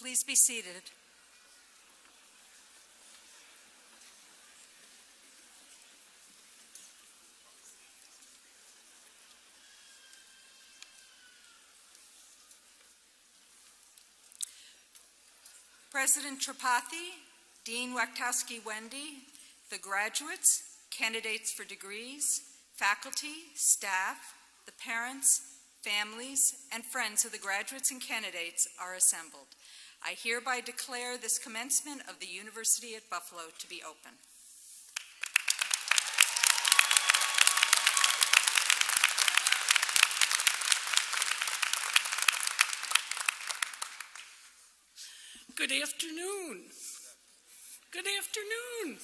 Please be seated. President Tripathi, Dean Wachtowski-Wendy, the graduates, candidates for degrees, faculty, staff, the parents, families, and friends of the graduates and candidates are assembled. I hereby declare this commencement of the University at Buffalo to be open. Good afternoon. Good afternoon.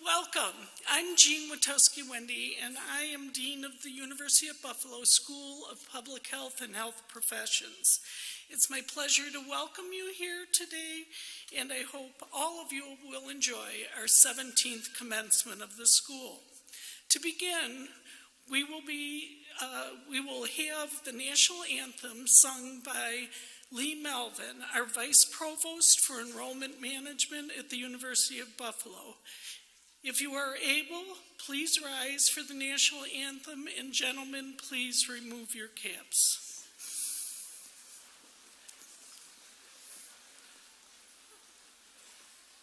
Welcome. I'm Jean Wachtowski-Wendy, and I am Dean of the University at Buffalo School of Public Health and Health Professions. It's my pleasure to welcome you here today, and I hope all of you will enjoy our 17th commencement of the school. To begin, we will have the national anthem sung by Lee Melvin, our Vice Provost for Enrollment Management at the University of Buffalo. If you are able, please rise for the national anthem, and gentlemen, please remove your caps.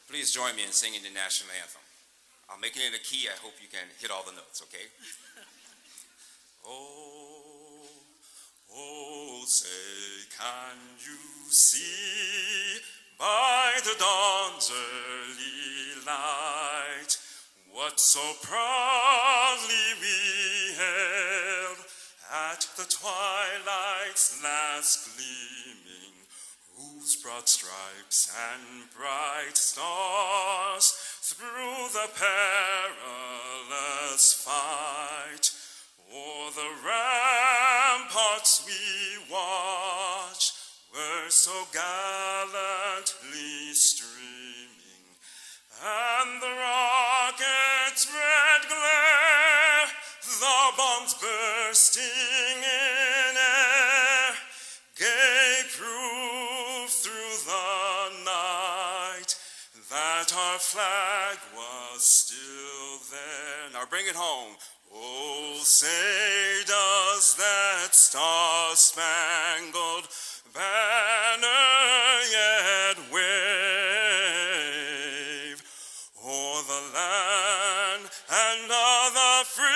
Please join me in singing the national anthem. I'll make it in a key. I hope you can hit all the notes, okay? Oh, say, can you see by the dawn's early light what so proudly we hailed at the twilight's last gleaming, whose broad stripes and bright stars through the perilous fight o'er the ramparts we watched were so gallantly streaming, and the rocket's red glare, the bombs bursting in air, gave proof through the night that our flag was still there. Now bring it home. Oh, say does that star-spangled banner yet wave o'er the land and of the free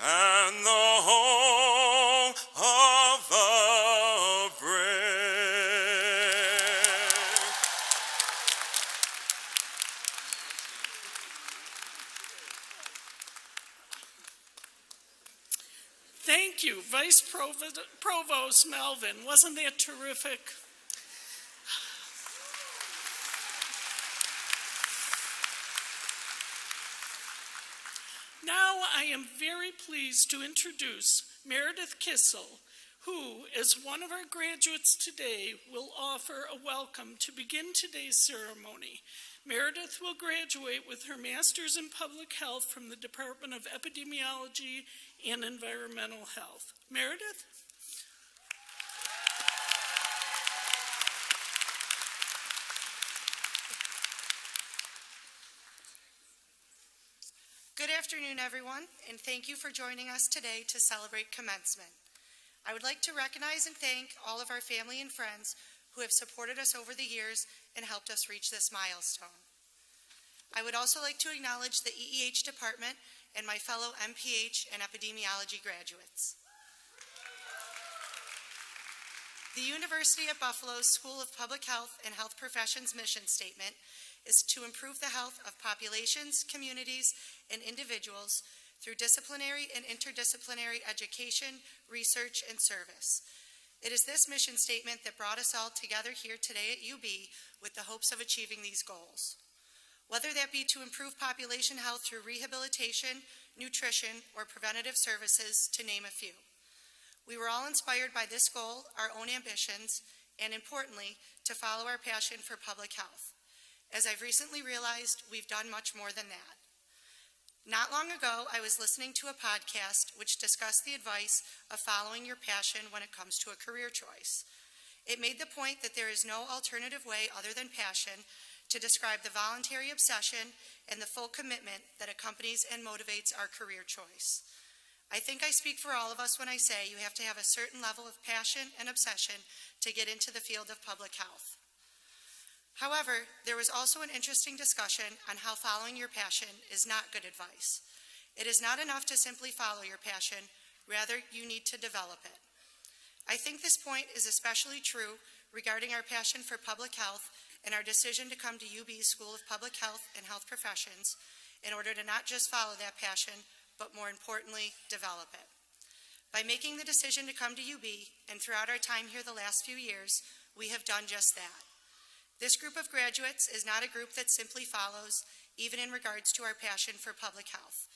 and the home of the brave? Thank you, Vice Provost Melvin. Wasn't that terrific? Now I am very pleased to introduce Meredith Kissel, who, as one of our graduates today, will offer a welcome to begin today's ceremony. Meredith will graduate with her Master's in Public Health from the Department of Epidemiology and Environmental Health. Meredith? afternoon, everyone, and thank you for joining us today to celebrate commencement. I would like to recognize and thank all of our family and friends who have supported us over the years and helped us reach this milestone. I would also like to acknowledge the EEH department and my fellow MPH and epidemiology graduates. The University at Buffalo School of Public Health and Health Professions mission statement is to improve the health of populations, communities, and individuals through disciplinary and interdisciplinary education, research, and service. It is this mission statement that brought us all together here today at UB with the hopes of achieving these goals. Whether that be to improve population health through rehabilitation, nutrition, or preventative services, to name a few. We were all inspired by this goal, our own ambitions, and importantly, to follow our passion for public health. As I've recently realized, we've done much more than that. Not long ago, I was listening to a podcast which discussed the advice of following your passion when it comes to a career choice. It made the point that there is no alternative way other than passion to describe the voluntary obsession and the full commitment that accompanies and motivates our career choice. I think I speak for all of us when I say you have to have a certain level of passion and obsession to get into the field of public health. However, there was also an interesting discussion on how following your passion is not good advice. It is not enough to simply follow your passion, rather you need to develop it. I think this point is especially true regarding our passion for public health and our decision to come to UB's School of Public Health and Health Professions in order to not just follow that passion, but more importantly, develop it. By making the decision to come to UB, and throughout our time here the last few years, we have done just that. This group of graduates is not a group that simply follows, even in regards to our passion for public health.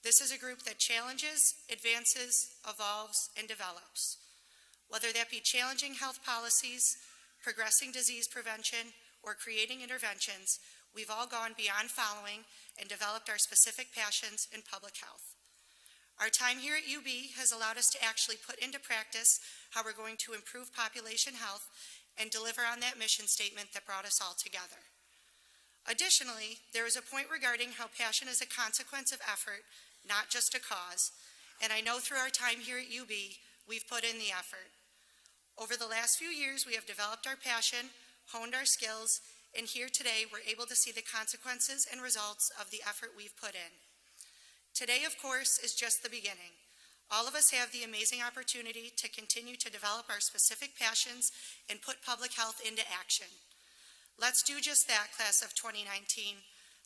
This is a group that challenges, advances, evolves, and develops. Whether that be challenging health policies, progressing disease prevention, or creating interventions, we've all gone beyond following and developed our specific passions in public health. Our time here at UB has allowed us to actually put into practice how we're going to improve population health and deliver on that mission statement that brought us all together. Additionally, there is a point regarding how passion is a consequence of effort, not just a cause, and I know through our time here at UB, we've put in the effort. Over the last few years, we have developed our passion, honed our skills, and here today, we're able to see the consequences and results of the effort we've put in. Today, of course, is just the beginning. All of us have the amazing opportunity to continue to develop our specific passions and put public health into action. Let's do just that, class of 2019.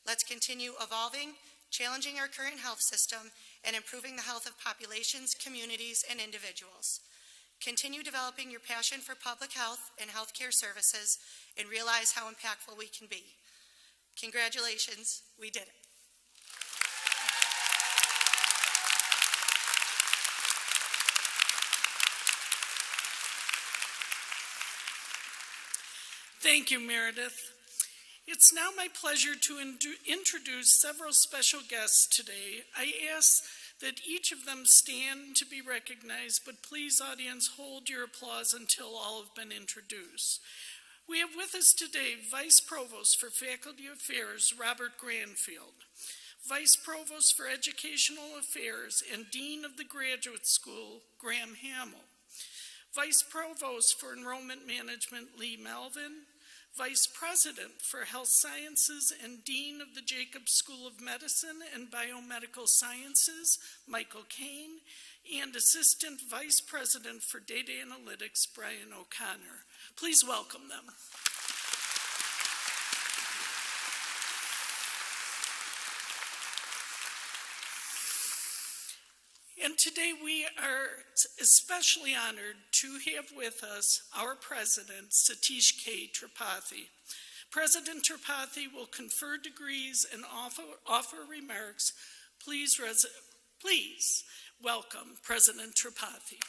Let's continue evolving, challenging our current health system, and improving the health of populations, communities, and individuals. Continue developing your passion for public health and healthcare services and realize how impactful we can be. Congratulations, we did it. Thank you, Meredith. It's now my pleasure to introduce several special guests today. I ask that each of them stand to be recognized, but please, audience, hold your applause until all have been introduced. We have with us today Vice Provost for Faculty Affairs, Robert Granfield, Vice Provost for Educational Affairs and Dean of the Graduate School, Graham Hamill, Vice Provost for Enrollment Management, Lee Melvin, Vice President for Health Sciences and Dean of the Jacobs School of Medicine and Biomedical Sciences, Michael Kane, and Assistant Vice President for Data Analytics, Brian O'Connor. Please welcome them. And today we are especially honored to have with us our President, Satish K. Tripathi. President Tripathi will confer degrees and offer remarks. Please welcome President Tripathi.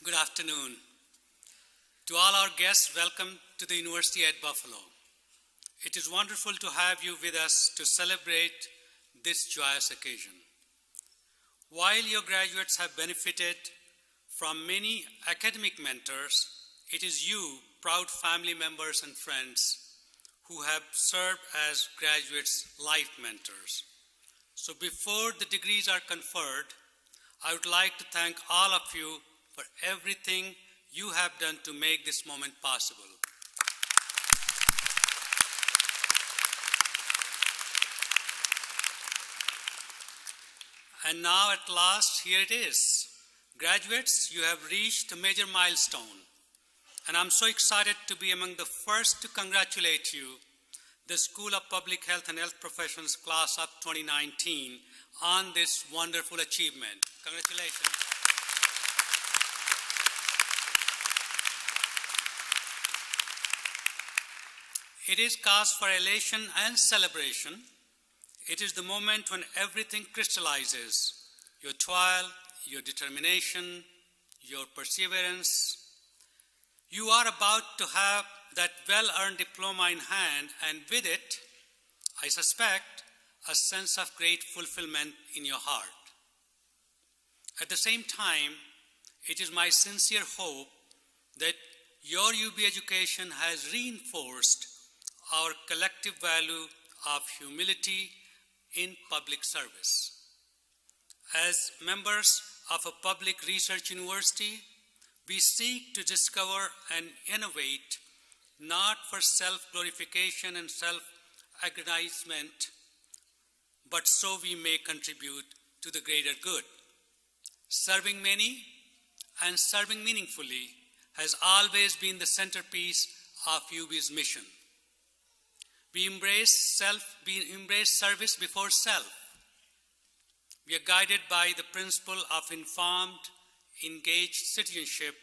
Good afternoon. To all our guests, welcome to the University at Buffalo. It is wonderful to have you with us to celebrate this joyous occasion. While your graduates have benefited from many academic mentors, it is you proud family members and friends who have served as graduates' life mentors. So before the degrees are conferred, I would like to thank all of you for everything you have done to make this moment possible. And now at last, here it is. Graduates, you have reached a major milestone. And I'm so excited to be among the first to congratulate you, the School of Public Health and Health Professions Class of 2019, on this wonderful achievement. Congratulations. It is cause for elation and celebration. It is the moment when everything crystallizes. Your toil, your determination, your perseverance. You are about to have that well-earned diploma in hand, and with it, I suspect, a sense of great fulfillment in your heart. At the same time, it is my sincere hope that your UB education has reinforced our collective value of humility in public service. As members of a public research university, we seek to discover and innovate not for self-glorification and self-aggrandizement, but so we may contribute to the greater good. Serving many and serving meaningfully has always been the centerpiece of UB's mission. We embrace service before self. We are guided by the principle of informed, engaged citizenship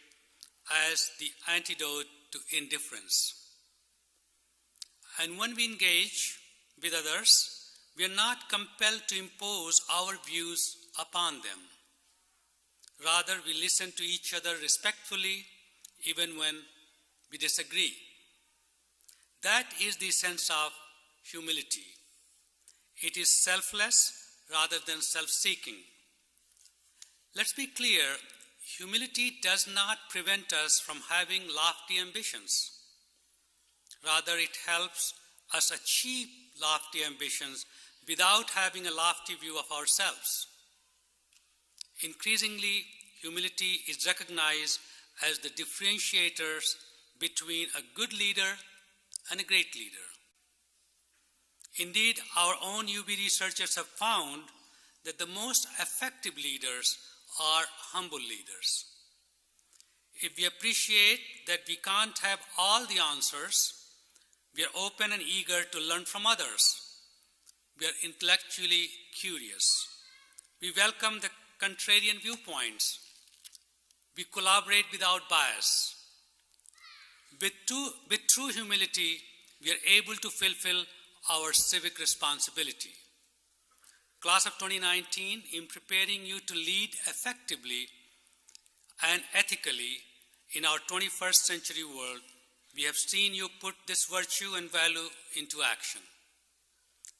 as the antidote to indifference. And when we engage with others, we are not compelled to impose our views upon them. Rather, we listen to each other respectfully, even when we disagree. That is the sense of humility. It is selfless rather than self-seeking. Let's be clear, humility does not prevent us from having lofty ambitions. Rather, it helps us achieve lofty ambitions without having a lofty view of ourselves. Increasingly, humility is recognized as the differentiators between a good leader and a great leader. Indeed, our own UB researchers have found that the most effective leaders are humble leaders. If we appreciate that we can't have all the answers, we are open and eager to learn from others. We are intellectually curious. We welcome the contrarian viewpoints. We collaborate without bias. With true humility, we are able to fulfill our civic responsibility. Class of 2019, in preparing you to lead effectively and ethically in our 21st century world, we have seen you put this virtue and value into action.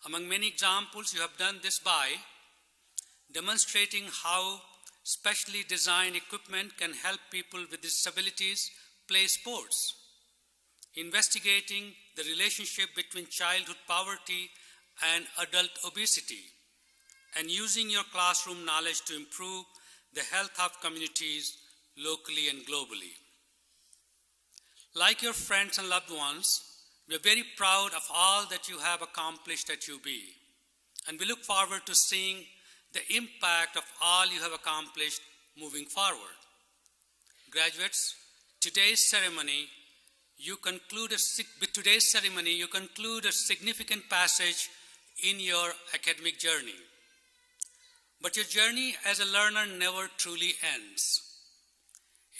Among many examples, you have done this by demonstrating how specially designed equipment can help people with disabilities play sports, investigating the relationship between childhood poverty and adult obesity, and using your classroom knowledge to improve the health of communities locally and globally. Like your friends and loved ones, we are very proud of all that you have accomplished at UB, and we look forward to seeing the impact of all you have accomplished moving forward. Graduates, today's ceremony, you conclude a significant passage in your academic journey. But your journey as a learner never truly ends.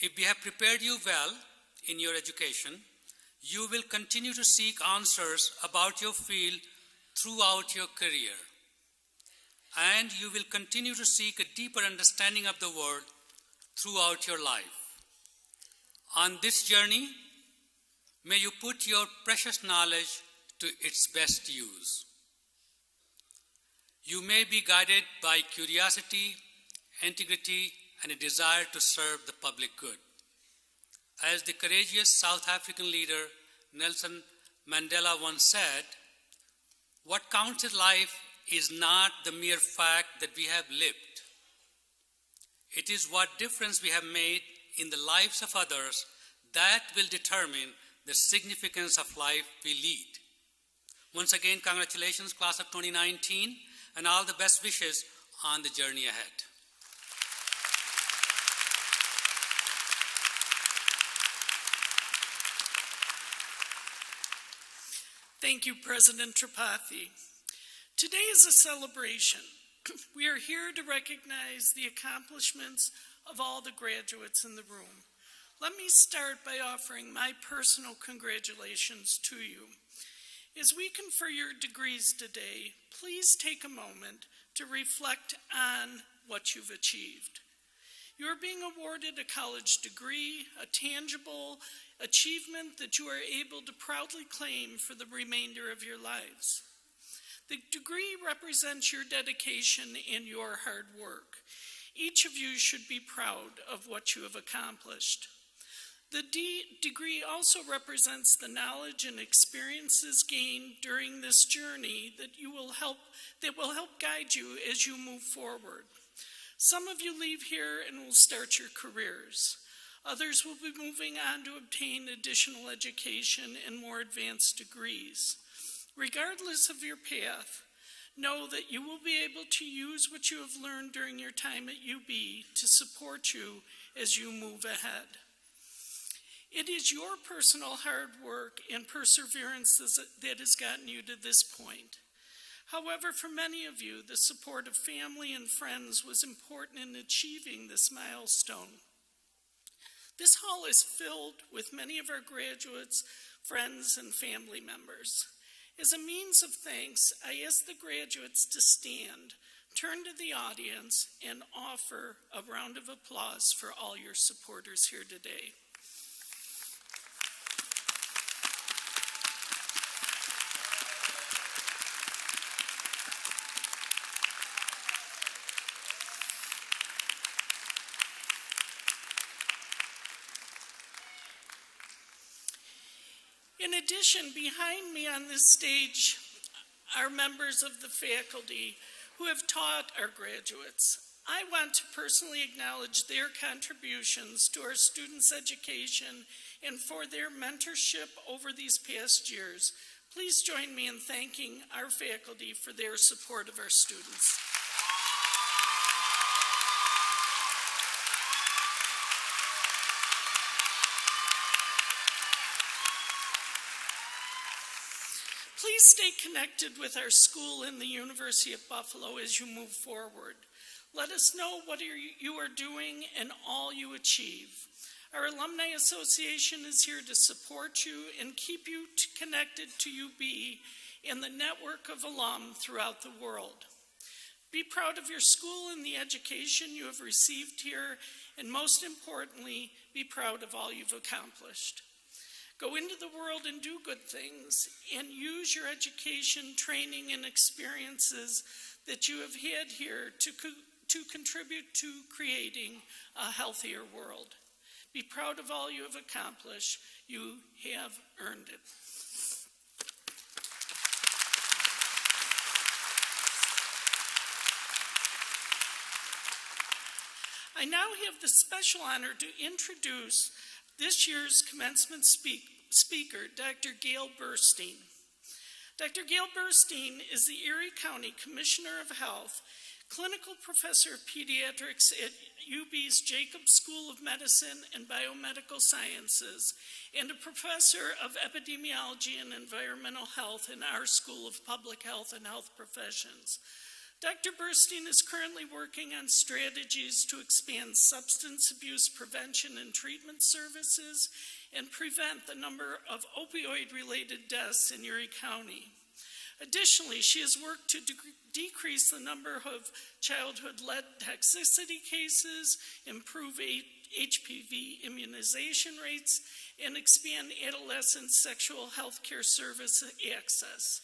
If we have prepared you well in your education, you will continue to seek answers about your field throughout your career. And you will continue to seek a deeper understanding of the world throughout your life. On this journey, may you put your precious knowledge to its best use. You may be guided by curiosity, integrity, and a desire to serve the public good. As the courageous South African leader Nelson Mandela once said, "What counts in life is not the mere fact that we have lived. It is what difference we have made in the lives of others that will determine the significance of life we lead." Once again, congratulations, class of 2019, and all the best wishes on the journey ahead. Thank you, President Tripathi. Today is a celebration. We are here to recognize the accomplishments of all the graduates in the room. Let me start by offering my personal congratulations to you. As we confer your degrees today, please take a moment to reflect on what you've achieved. You are being awarded a college degree, a tangible achievement that you are able to proudly claim for the remainder of your lives. The degree represents your dedication and your hard work. Each of you should be proud of what you have accomplished. The degree also represents the knowledge and experiences gained during this journey that will help guide you as you move forward. Some of you leave here and will start your careers. Others will be moving on to obtain additional education and more advanced degrees. Regardless of your path, know that you will be able to use what you have learned during your time at UB to support you as you move ahead. It is your personal hard work and perseverance that has gotten you to this point. However, for many of you, the support of family and friends was important in achieving this milestone. This hall is filled with many of our graduates, friends, and family members. As a means of thanks, I ask the graduates to stand, turn to the audience, and offer a round of applause for all your supporters here today. In addition, behind me on this stage are members of the faculty who have taught our graduates. I want to personally acknowledge their contributions to our students' education and for their mentorship over these past years. Please join me in thanking our faculty for their support of our students. Please stay connected with our school and the University of Buffalo as you move forward. Let us know what you are doing and all you achieve. Our Alumni Association is here to support you and keep you connected to UB and the network of alum throughout the world. Be proud of your school and the education you have received here, and most importantly, be proud of all you've accomplished. Go into the world and do good things, and use your education, training, and experiences that you have had here to contribute to creating a healthier world. Be proud of all you have accomplished. You have earned it. I now have the special honor to introduce this year's commencement speaker, Dr. Gale Burstein. Dr. Gale Burstein is the Erie County Commissioner of Health, clinical professor of pediatrics at UB's Jacobs School of Medicine and Biomedical Sciences, and a professor of epidemiology and environmental health in our School of Public Health and Health Professions. Dr. Burstein is currently working on strategies to expand substance abuse prevention and treatment services and prevent the number of opioid-related deaths in Erie County. Additionally, she has worked to decrease the number of childhood lead toxicity cases, improve HPV immunization rates, and expand adolescent sexual health care service access.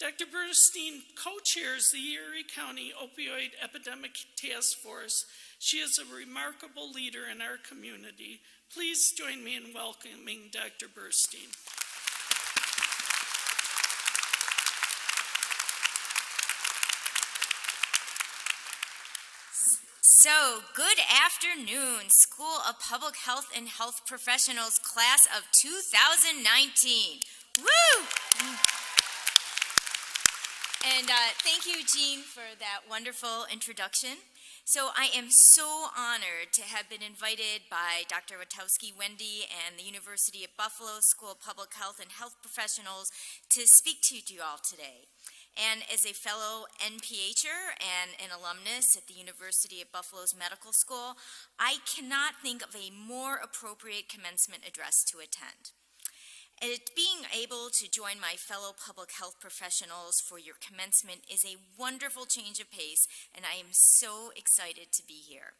Dr. Burstein co-chairs the Erie County Opioid Epidemic Task Force. She is a remarkable leader in our community. Please join me in welcoming Dr. Burstein. So, good afternoon, School of Public Health and Health Professionals, class of 2019. Woo! And thank you, Jean, for that wonderful introduction. So I am so honored to have been invited by Dr. Witowski-Wendy and the University of Buffalo School of Public Health and Health Professionals to speak to you all today. And as a fellow NPHer and an alumnus at the University of Buffalo's Medical School, I cannot think of a more appropriate commencement address to attend. Being able to join my fellow public health professionals for your commencement is a wonderful change of pace, and I am so excited to be here.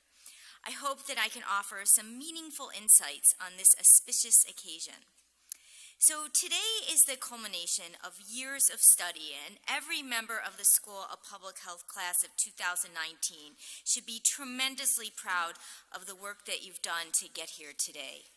I hope that I can offer some meaningful insights on this auspicious occasion. So today is the culmination of years of study, and every member of the School of Public Health class of 2019 should be tremendously proud of the work that you've done to get here today.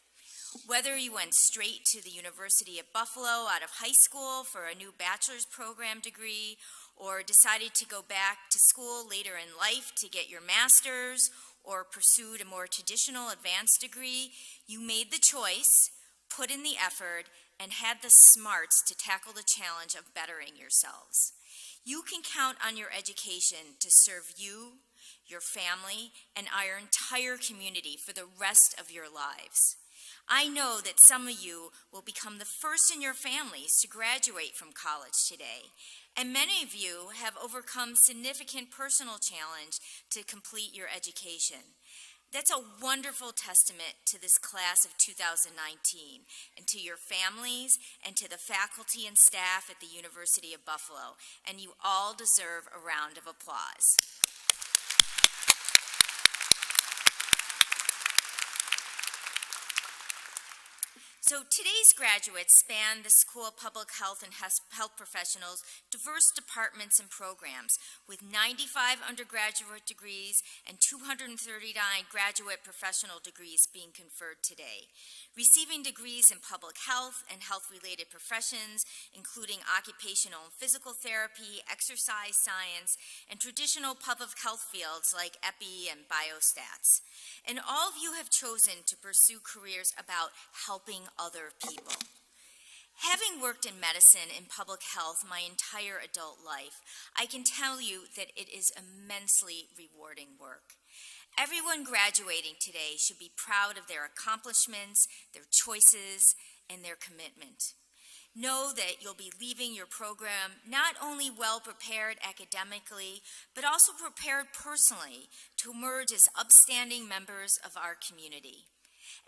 Whether you went straight to the University of Buffalo out of high school for a new bachelor's program degree, or decided to go back to school later in life to get your master's, or pursued a more traditional advanced degree, you made the choice, put in the effort, and had the smarts to tackle the challenge of bettering yourselves. You can count on your education to serve you, your family, and our entire community for the rest of your lives. I know that some of you will become the first in your families to graduate from college today, and many of you have overcome significant personal challenge to complete your education. That's a wonderful testament to this class of 2019, and to your families, and to the faculty and staff at the University of Buffalo, and you all deserve a round of applause. So today's graduates span the School of Public Health and Health Professionals' diverse departments and programs, with 95 undergraduate degrees and 239 graduate professional degrees being conferred today. Receiving degrees in public health and health-related professions, including occupational and physical therapy, exercise science, and traditional public health fields like epi and biostats. And all of you have chosen to pursue careers about helping other people. Having worked in medicine and public health my entire adult life, I can tell you that it is immensely rewarding work. Everyone graduating today should be proud of their accomplishments, their choices, and their commitment. Know that you'll be leaving your program not only well prepared academically, but also prepared personally to emerge as upstanding members of our community.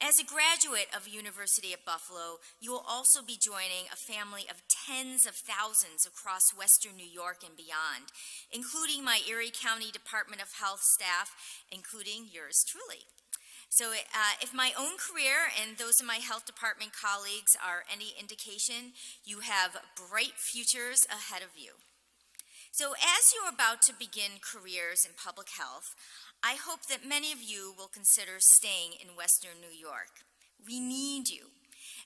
As a graduate of University of Buffalo, you will also be joining a family of tens of thousands across Western New York and beyond, including my Erie County Department of Health staff, including yours truly. So if my own career and those of my health department colleagues are any indication, you have bright futures ahead of you. So as you're about to begin careers in public health, I hope that many of you will consider staying in Western New York. We need you.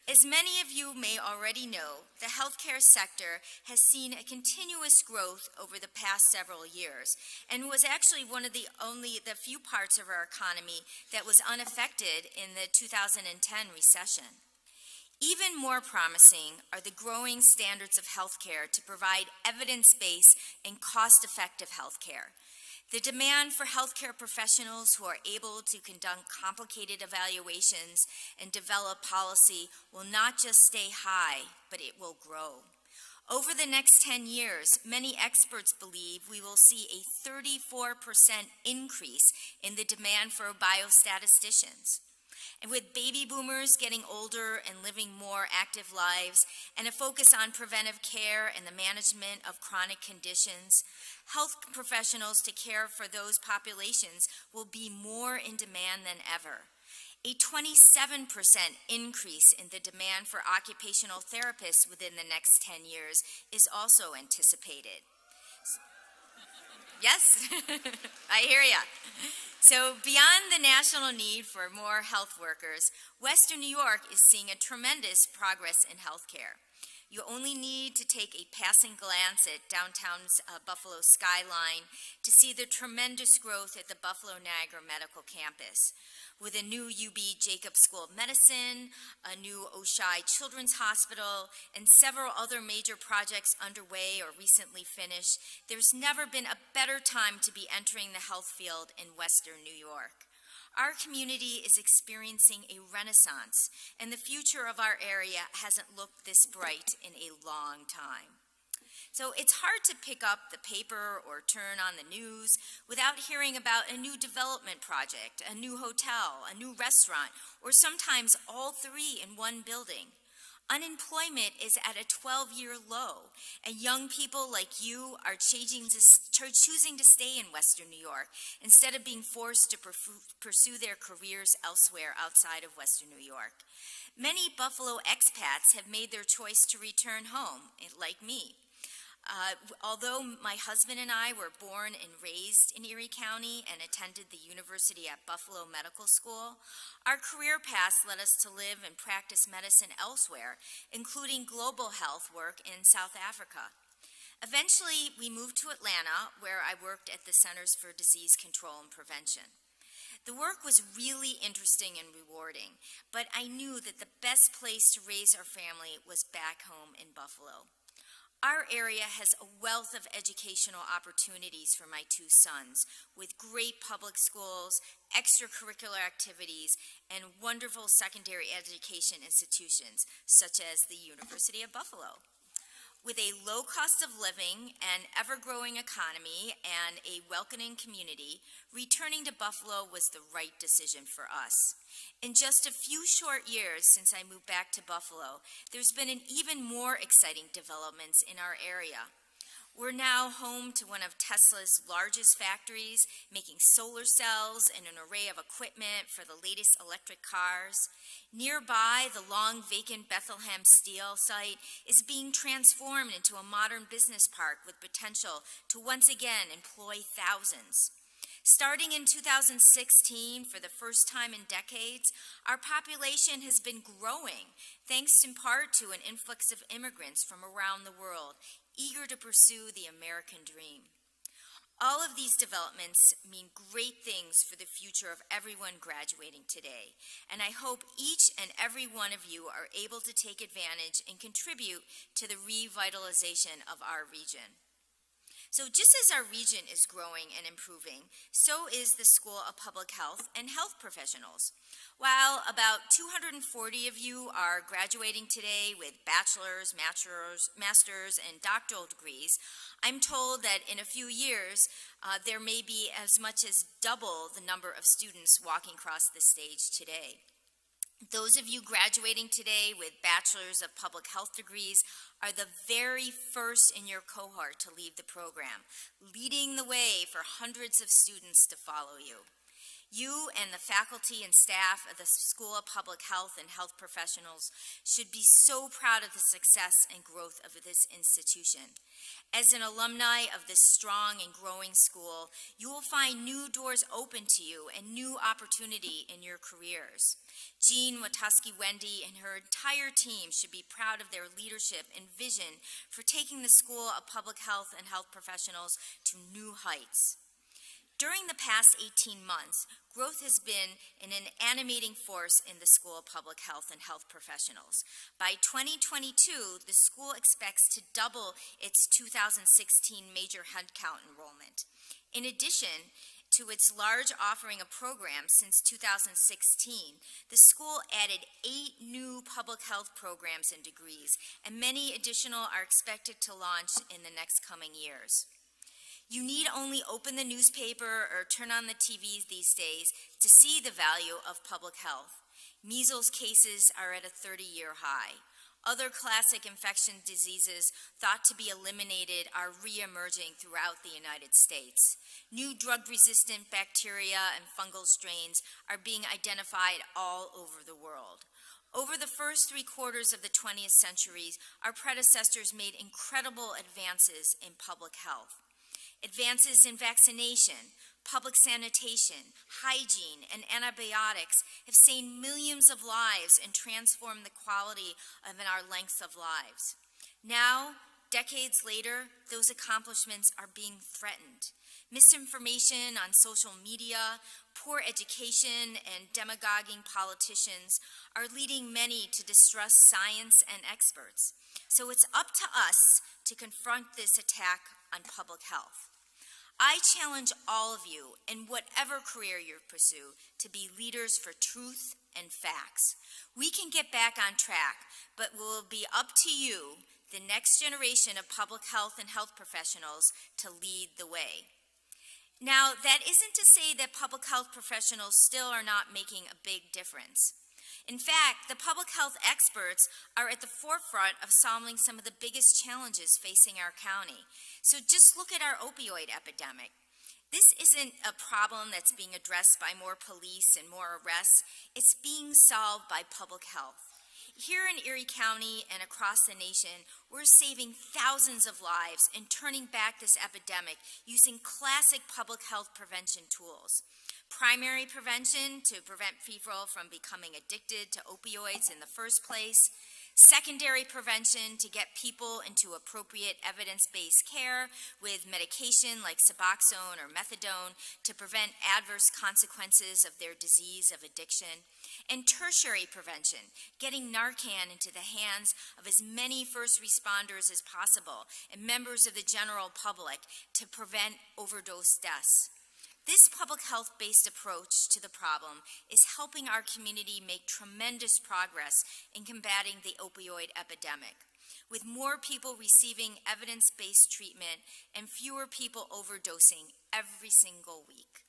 As many of you may already know, the healthcare sector has seen a continuous growth over the past several years, and was actually one of the few parts of our economy that was unaffected in the 2010 recession. Even more promising are the growing standards of healthcare to provide evidence-based and cost-effective healthcare. The demand for healthcare professionals who are able to conduct complicated evaluations and develop policy will not just stay high, but it will grow. Over the next 10 years, many experts believe we will see a 34% increase in the demand for biostatisticians. And with baby boomers getting older and living more active lives, and a focus on preventive care and the management of chronic conditions, health professionals to care for those populations will be more in demand than ever. A 27% increase in the demand for occupational therapists within the next 10 years is also anticipated. Yes, I hear ya. So beyond the national need for more health workers, Western New York is seeing a tremendous progress in healthcare. You only need to take a passing glance at downtown's Buffalo skyline to see the tremendous growth at the Buffalo Niagara Medical Campus. With a new UB Jacobs School of Medicine, a new Oshai Children's Hospital, and several other major projects underway or recently finished, there's never been a better time to be entering the health field in Western New York. Our community is experiencing a renaissance, and the future of our area hasn't looked this bright in a long time. So it's hard to pick up the paper or turn on the news without hearing about a new development project, a new hotel, a new restaurant, or sometimes all three in one building. Unemployment is at a 12-year low, and young people like you are choosing to stay in Western New York instead of being forced to pursue their careers elsewhere outside of Western New York. Many Buffalo expats have made their choice to return home, like me. Although my husband and I were born and raised in Erie County and attended the University at Buffalo Medical School, our career paths led us to live and practice medicine elsewhere, including global health work in South Africa. Eventually, we moved to Atlanta, where I worked at the Centers for Disease Control and Prevention. The work was really interesting and rewarding, but I knew that the best place to raise our family was back home in Buffalo. Our area has a wealth of educational opportunities for my two sons, with great public schools, extracurricular activities, and wonderful secondary education institutions, such as the University of Buffalo. With a low cost of living, an ever-growing economy, and a welcoming community, returning to Buffalo was the right decision for us. In just a few short years since I moved back to Buffalo, there's been an even more exciting developments in our area. We're now home to one of Tesla's largest factories, making solar cells and an array of equipment for the latest electric cars. Nearby, the long vacant Bethlehem Steel site is being transformed into a modern business park with potential to once again employ thousands. Starting in 2016, for the first time in decades, our population has been growing, thanks in part to an influx of immigrants from around the world, eager to pursue the American dream. All of these developments mean great things for the future of everyone graduating today, and I hope each and every one of you are able to take advantage and contribute to the revitalization of our region. So just as our region is growing and improving, so is the School of Public Health and Health Professionals. While about 240 of you are graduating today with bachelor's, master's, and doctoral degrees, I'm told that in a few years, there may be as much as double the number of students walking across the stage today. Those of you graduating today with Bachelors of Public Health degrees are the very first in your cohort to leave the program, leading the way for hundreds of students to follow you. You and the faculty and staff of the School of Public Health and Health Professionals should be so proud of the success and growth of this institution. As an alumni of this strong and growing school, you will find new doors open to you and new opportunity in your careers. Jean Watuski-Wendy and her entire team should be proud of their leadership and vision for taking the School of Public Health and Health Professionals to new heights. During the past 18 months, growth has been an animating force in the School of Public Health and Health Professionals. By 2022, the school expects to double its 2016 major headcount enrollment. In addition to its large offering of programs since 2016, the school added 8 new public health programs and degrees, and many additional are expected to launch in the next coming years. You need only open the newspaper or turn on the TV these days to see the value of public health. Measles cases are at a 30-year high. Other classic infection diseases thought to be eliminated are re-emerging throughout the United States. New drug-resistant bacteria and fungal strains are being identified all over the world. Over the first 3/4 of the 20th century, our predecessors made incredible advances in public health. Advances in vaccination, public sanitation, hygiene, and antibiotics have saved millions of lives and transformed the quality of our lengths of lives. Now, decades later, those accomplishments are being threatened. Misinformation on social media, poor education, and demagoguing politicians are leading many to distrust science and experts. So it's up to us to confront this attack on public health. I challenge all of you, in whatever career you pursue, to be leaders for truth and facts. We can get back on track, but it will be up to you, the next generation of public health and health professionals, to lead the way. Now, that isn't to say that public health professionals still are not making a big difference. In fact, the public health experts are at the forefront of solving some of the biggest challenges facing our county. So just look at our opioid epidemic. This isn't a problem that's being addressed by more police and more arrests. It's being solved by public health. Here in Erie County and across the nation, we're saving thousands of lives and turning back this epidemic using classic public health prevention tools. Primary prevention to prevent people from becoming addicted to opioids in the first place. Secondary prevention to get people into appropriate evidence-based care with medication like Suboxone or methadone to prevent adverse consequences of their disease of addiction. And tertiary prevention, getting Narcan into the hands of as many first responders as possible and members of the general public to prevent overdose deaths. This public health-based approach to the problem is helping our community make tremendous progress in combating the opioid epidemic, with more people receiving evidence-based treatment and fewer people overdosing every single week.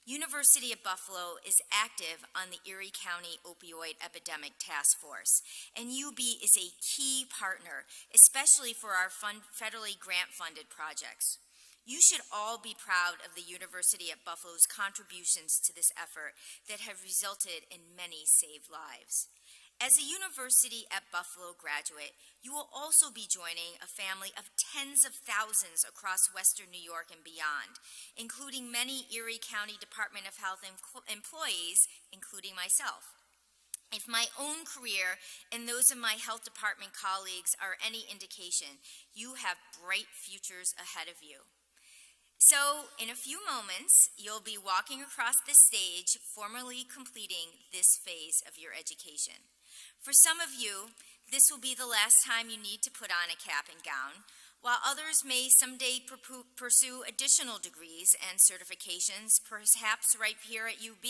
University of Buffalo is active on the Erie County Opioid Epidemic Task Force, and UB is a key partner, especially for our federally grant-funded projects. You should all be proud of the University at Buffalo's contributions to this effort that have resulted in many saved lives. As a University at Buffalo graduate, you will also be joining a family of tens of thousands across Western New York and beyond, including many Erie County Department of Health employees, including myself. If my own career and those of my health department colleagues are any indication, you have bright futures ahead of you. So, in a few moments, you'll be walking across this stage, formally completing this phase of your education. For some of you, this will be the last time you need to put on a cap and gown, while others may someday pursue additional degrees and certifications, perhaps right here at UB.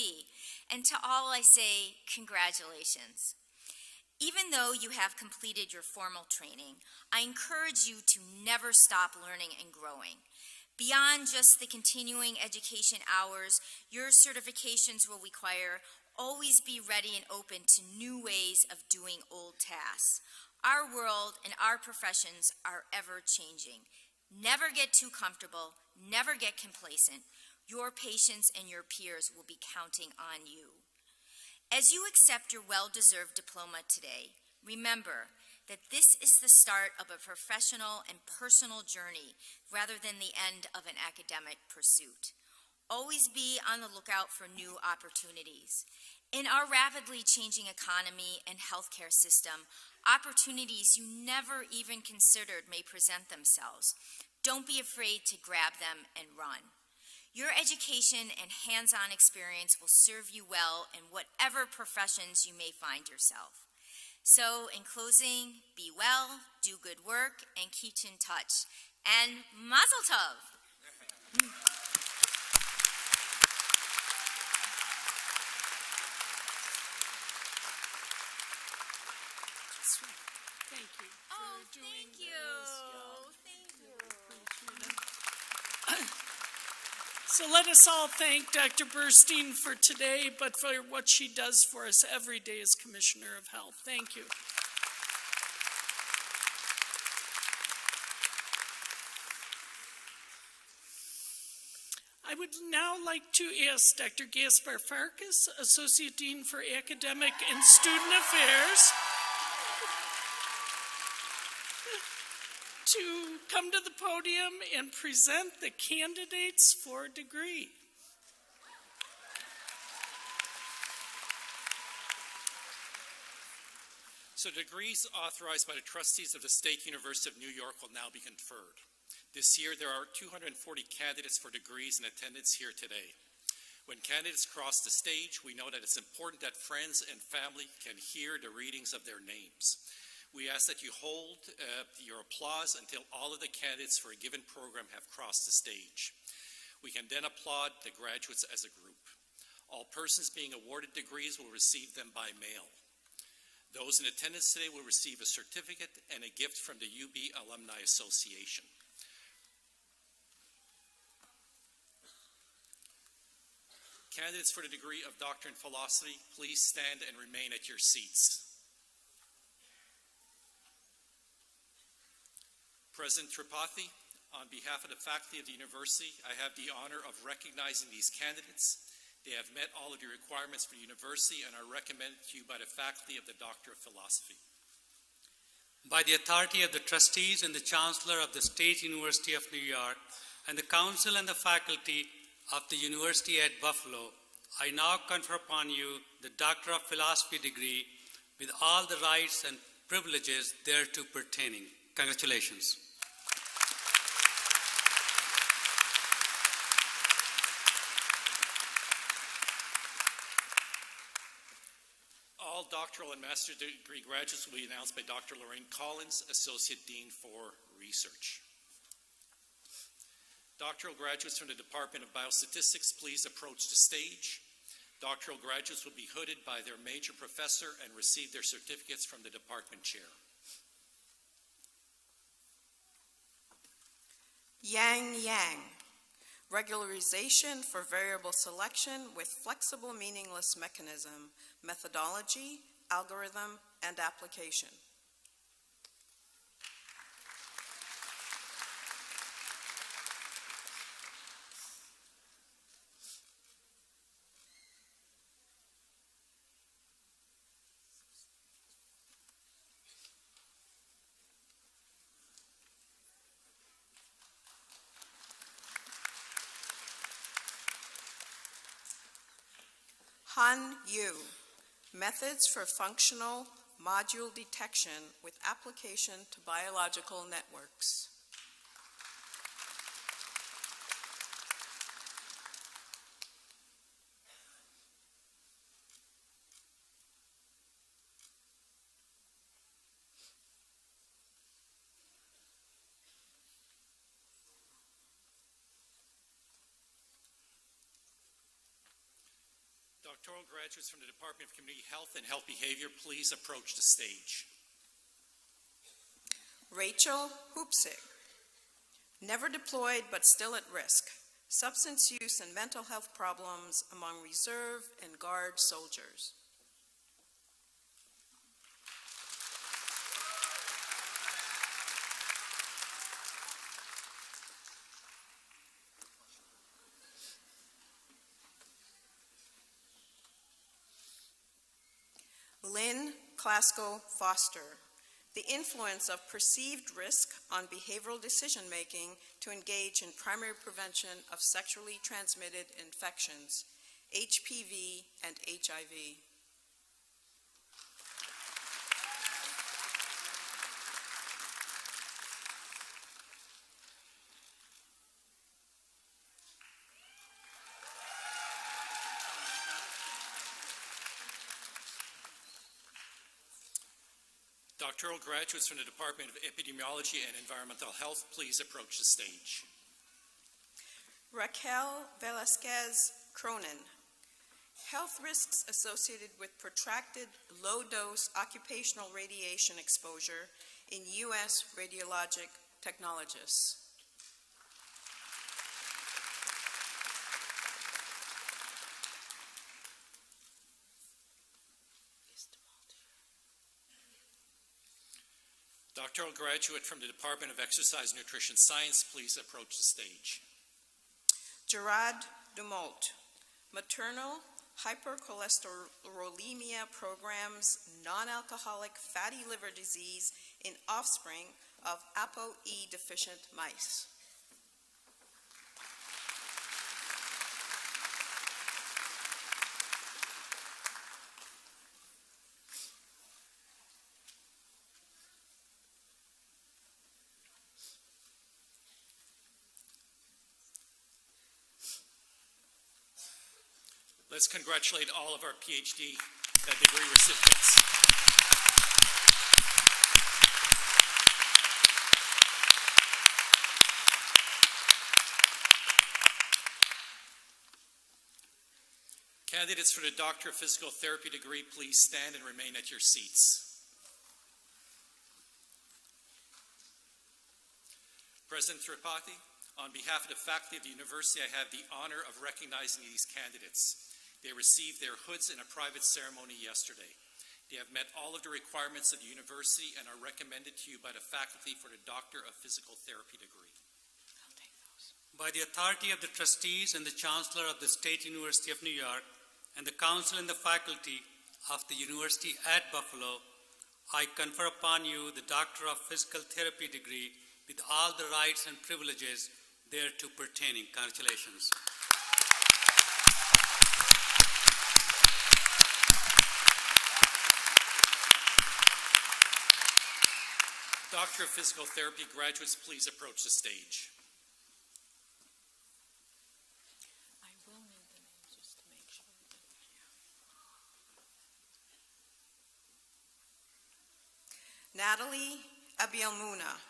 And to all I say, congratulations. Even though you have completed your formal training, I encourage you to never stop learning and growing. Beyond just the continuing education hours, your certifications will require always be ready and open to new ways of doing old tasks. Our world and our professions are ever changing. Never get too comfortable, never get complacent. Your patients and your peers will be counting on you. As you accept your well-deserved diploma today, remember that this is the start of a professional and personal journey rather than the end of an academic pursuit. Always be on the lookout for new opportunities. In our rapidly changing economy and healthcare system, opportunities you never even considered may present themselves. Don't be afraid to grab them and run. Your education and hands-on experience will serve you well in whatever professions you may find yourself. So, in closing, be well, do good work, and keep in touch. And Mazel Tov! Thank you Oh, for doing thank you. this. Yeah. So let us all thank Dr. Burstein for today, but for what she does for us every day as Commissioner of Health. Thank you. I would now like to ask Dr. Gaspar Farkas, Associate Dean for Academic and Student Affairs, to come to the podium and present the candidates for a degree. So degrees authorized by the trustees of the State University of New York will now be conferred. This year, there are 240 candidates for degrees in attendance here today. When candidates cross the stage, we know that it's important that friends and family can hear the readings of their names. We ask that you hold your applause until all of the candidates for a given program have crossed the stage. We can then applaud the graduates as a group. All persons being awarded degrees will receive them by mail. Those in attendance today will receive a certificate and a gift from the UB Alumni Association. Candidates for the degree of Doctor in Philosophy, please stand and remain at your seats. President Tripathi, on behalf of the faculty of the university, I have the honor of recognizing these candidates. They have met all of the requirements for the university and are recommended to you by the faculty of the Doctor of Philosophy. By the authority of the trustees and the Chancellor of the State University of New York and the Council and the faculty of the University at Buffalo, I now confer upon you the Doctor of Philosophy degree with all the rights and privileges thereto pertaining. Congratulations. All doctoral and master's degree graduates will be announced by Dr. Lorraine Collins, Associate Dean for Research. Doctoral graduates from the Department of Biostatistics, please approach the stage. Doctoral graduates will be hooded by their major professor and receive their certificates from the department chair. Yang, regularization for variable selection with flexible meaningless mechanism, methodology, algorithm, and application. Han Yu, methods for functional module detection with application to biological networks. Doctoral graduates from the Department of Community Health and Health Behavior, please approach the stage. Rachel Hoopsig, never deployed but still at risk, substance use and mental health problems among reserve and guard soldiers. Lynn Klasko Foster, the influence of perceived risk on behavioral decision-making to engage in primary prevention of sexually transmitted infections, HPV and HIV. Doctoral graduates from the Department of Epidemiology and Environmental Health, please approach the stage. Raquel Velasquez Cronin, health risks associated with protracted low-dose occupational radiation exposure in U.S. radiologic technologists. Doctoral graduate from the Department of Exercise Nutrition Science, please approach the stage. Gerard Dumont, maternal hypercholesterolemia programs non-alcoholic fatty liver disease in offspring of ApoE deficient mice. Let's congratulate all of our PhD degree recipients. Candidates for the Doctor of Physical Therapy degree, please stand and remain at your seats. President Tripathi, on behalf of the faculty of the university, I have the honor of recognizing these candidates. They received their hoods in a private ceremony yesterday. They have met all of the requirements of the university and are recommended to you by the faculty for the Doctor of Physical Therapy degree. By the authority of the trustees and the Chancellor of the State University of New York and the Council and the faculty of the University at Buffalo, I confer upon you the Doctor of Physical Therapy degree with all the rights and privileges thereto pertaining. Congratulations. Doctor of Physical Therapy graduates, please approach the stage. I will need the names just to make sure. Natalie Abielmuna.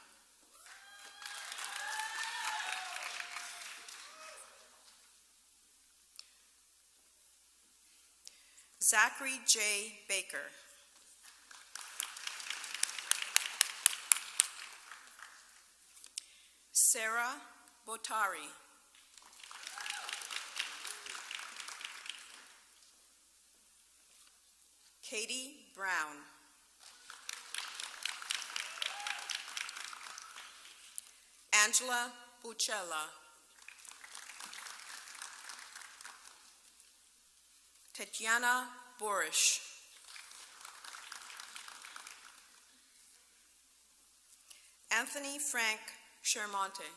Zachary J. Baker. Sarah Botari. Katie Brown. Angela Bucella. Tatiana Borish. Anthony Frank Shermonte.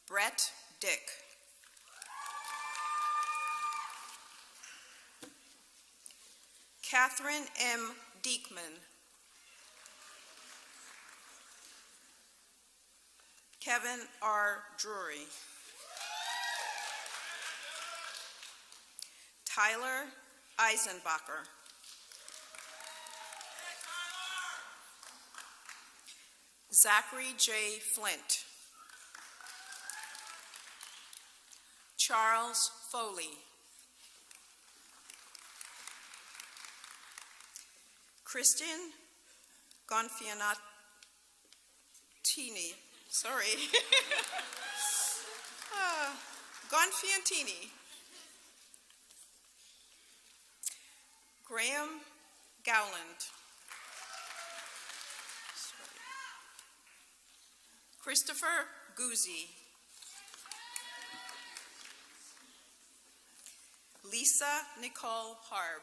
Brett Dick. Catherine M. Diekman. Kevin R. Drury. Tyler Eisenbacher. Zachary J. Flint. Charles Foley. Christian Gonfiantini. Sorry. Gonfiantini. Graham Gowland. Christopher Guzzi. Lisa Nicole Harb.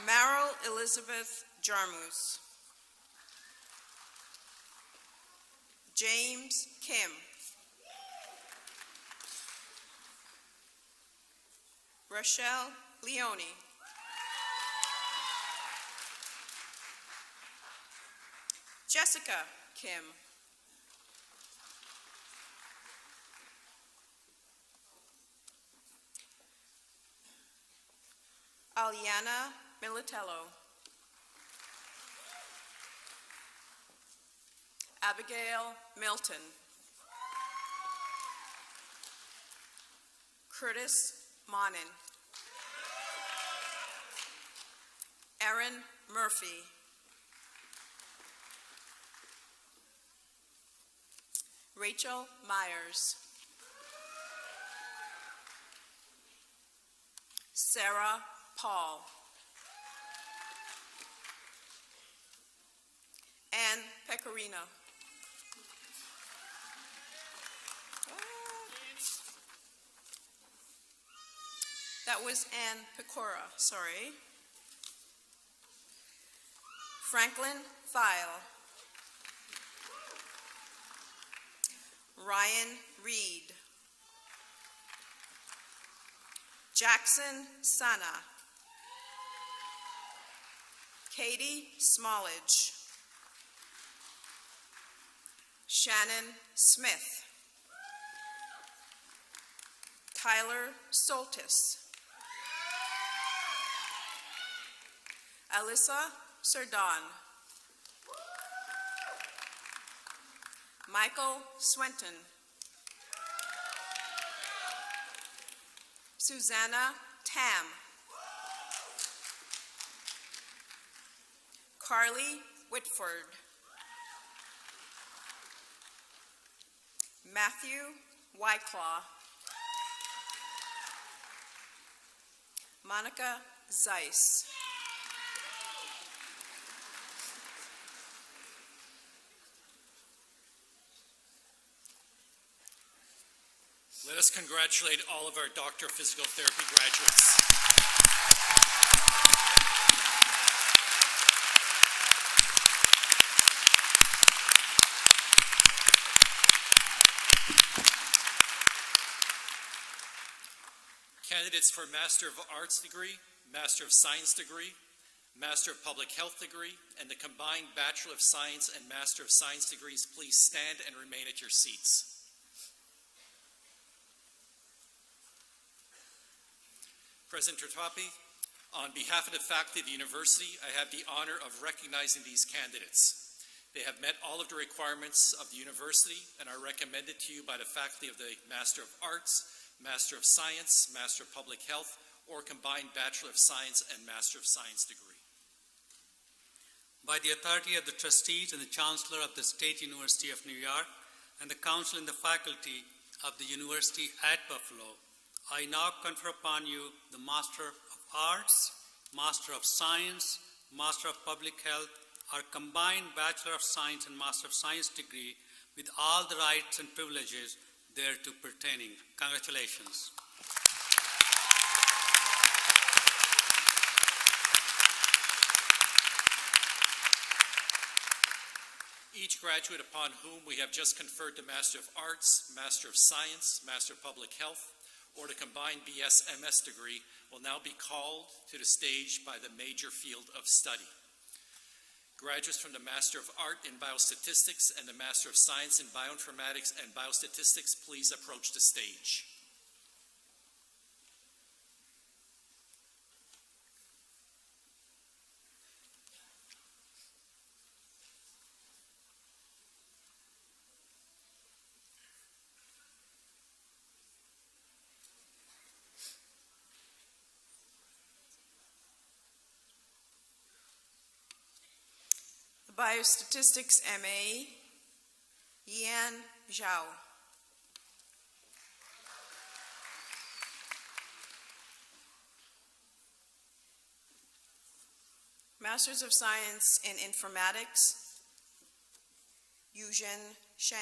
Meryl Elizabeth Jarmus. James Kim. Rochelle Leone. Jessica Kim. Aliana Militello. Abigail Milton. Curtis Monin. Erin Murphy. Rachel Myers. Sarah Paul. Karina. That was Ann Pecora, sorry. Franklin Thile. Ryan Reed. Jackson Sana. Katie Smallage. Shannon Smith. Tyler Soltis. Alyssa Serdon. Michael Swenton. Susanna Tam. Carly Whitford. Matthew Wyclaw. Monica Zeiss. Let us congratulate all of our Doctor of Physical Therapy graduates. Candidates for Master of Arts degree, Master of Science degree, Master of Public Health degree, and the combined Bachelor of Science and Master of Science degrees, please stand and remain at your seats. President Tritapi, on behalf of the faculty of the university, I have the honor of recognizing these candidates. They have met all of the requirements of the university and are recommended to you by the faculty of the Master of Arts, Master of Science, Master of Public Health, or combined Bachelor of Science and Master of Science degree. By the authority of the trustees and the Chancellor of the State University of New York and the Council and the faculty of the University at Buffalo, I now confer upon you the Master of Arts, Master of Science, Master of Public Health, or combined Bachelor of Science and Master of Science degree with all the rights and privileges thereto pertaining. Congratulations. Each graduate upon whom we have just conferred the Master of Arts, Master of Science, Master of Public Health, or the combined BS-MS degree will now be called to the stage by the major field of study. Graduates from the Master of Art in Biostatistics and the Master of Science in Bioinformatics and Biostatistics, please approach the stage. Biostatistics MA, Yan Zhao. Masters of Science in Informatics, Yuzhen Shen.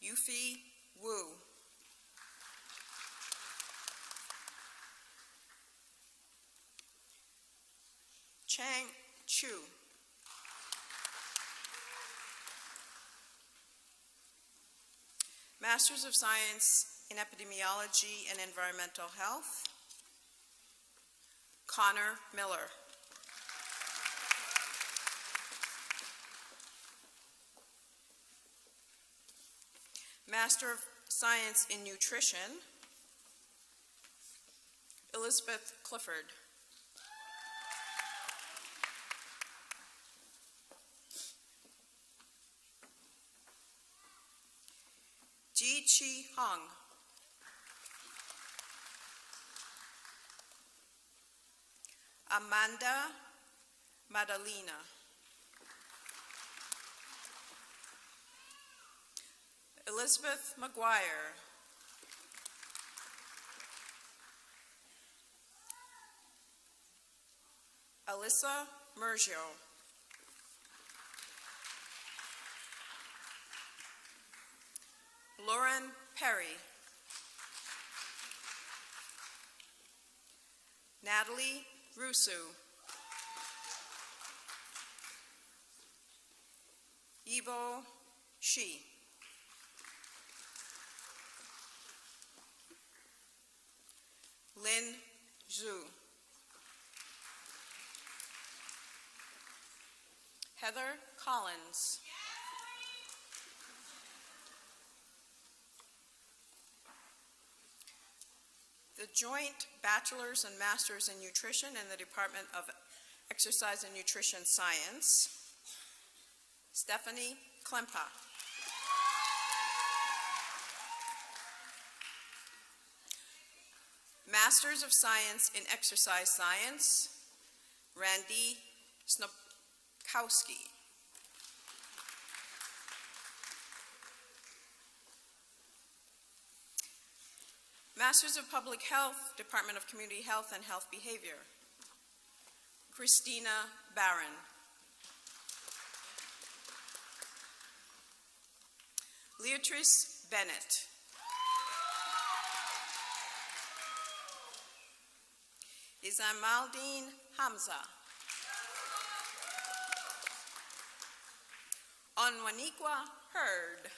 Yufi Wu. Chang Chu. Masters of Science in Epidemiology and Environmental Health, Connor Miller. Master of Science in Nutrition, Elizabeth Clifford. Ji Chi Hong. Amanda Madalena. Elizabeth McGuire. Alyssa Mergio. Lauren Perry. Natalie Rusu. Ivo Shi. Lynn Zhu. Heather Collins. The Joint Bachelors and Masters in Nutrition in the Department of Exercise and Nutrition Science, Stephanie Klempa. Masters of Science in Exercise Science, Randy Snopkowski. Masters of Public Health, Department of Community Health and Health Behavior, Christina Barron. Leatrice Bennett. Izamaldeen Hamza. Onwaniqua Hurd.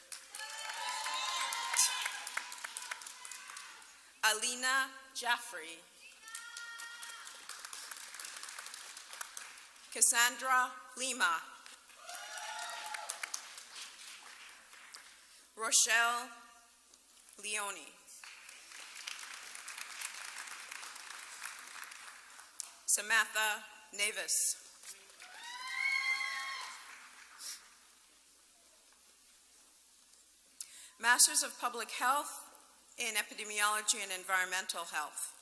Alina Jaffrey. Cassandra Lima. Rochelle Leone. Samantha Navis. Masters of Public Health in Epidemiology and Environmental Health,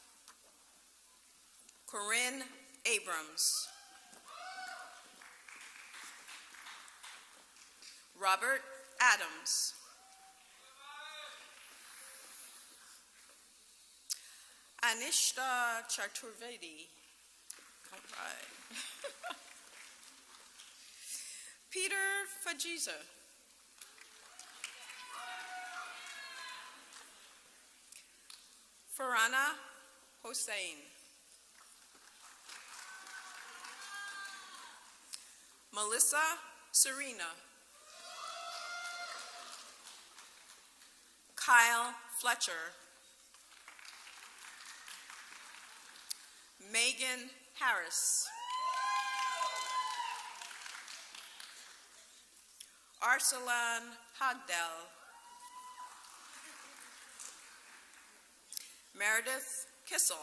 Corinne Abrams. Robert Adams. Anishta Chaturvedi. All right. Peter Fajiza. Farhana Hossein. Melissa Serena. Kyle Fletcher. Megan Harris. Arsalan Hagdel. Meredith Kissel.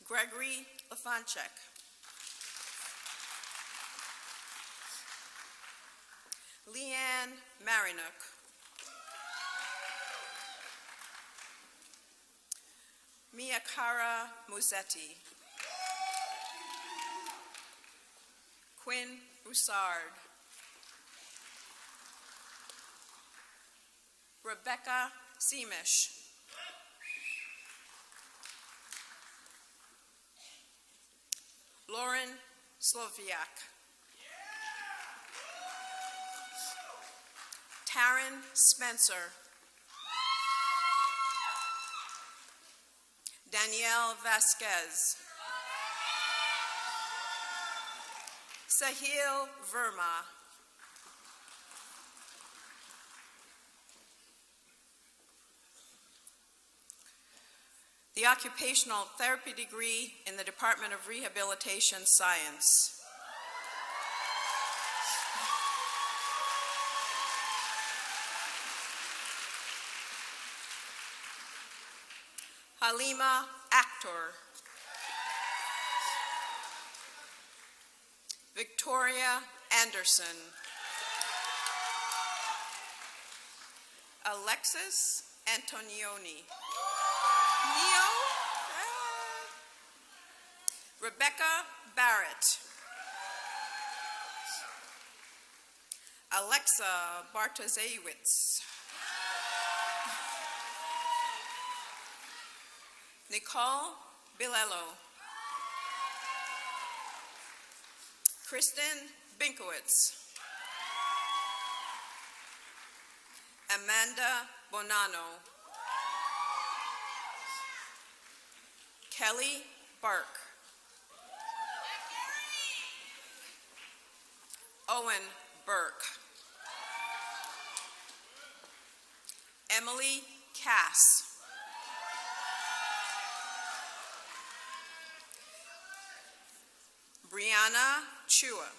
Gregory Lafanchek. Leanne Marinuk. Miyakara Musetti. Quinn Broussard. Rebecca Seamish. Lauren Sloviak. Taryn Spencer. Danielle Vasquez. Sahil Verma. The Occupational Therapy degree in the Department of Rehabilitation Science. Halima Akhtor. Victoria Anderson. Alexis Antonioni. Rebecca Barrett. Alexa Bartosiewicz. Nicole Bilello. Kristen Binkowitz. Amanda Bonanno. Kelly Burke. Owen Burke. Emily Cass. Brianna Chua.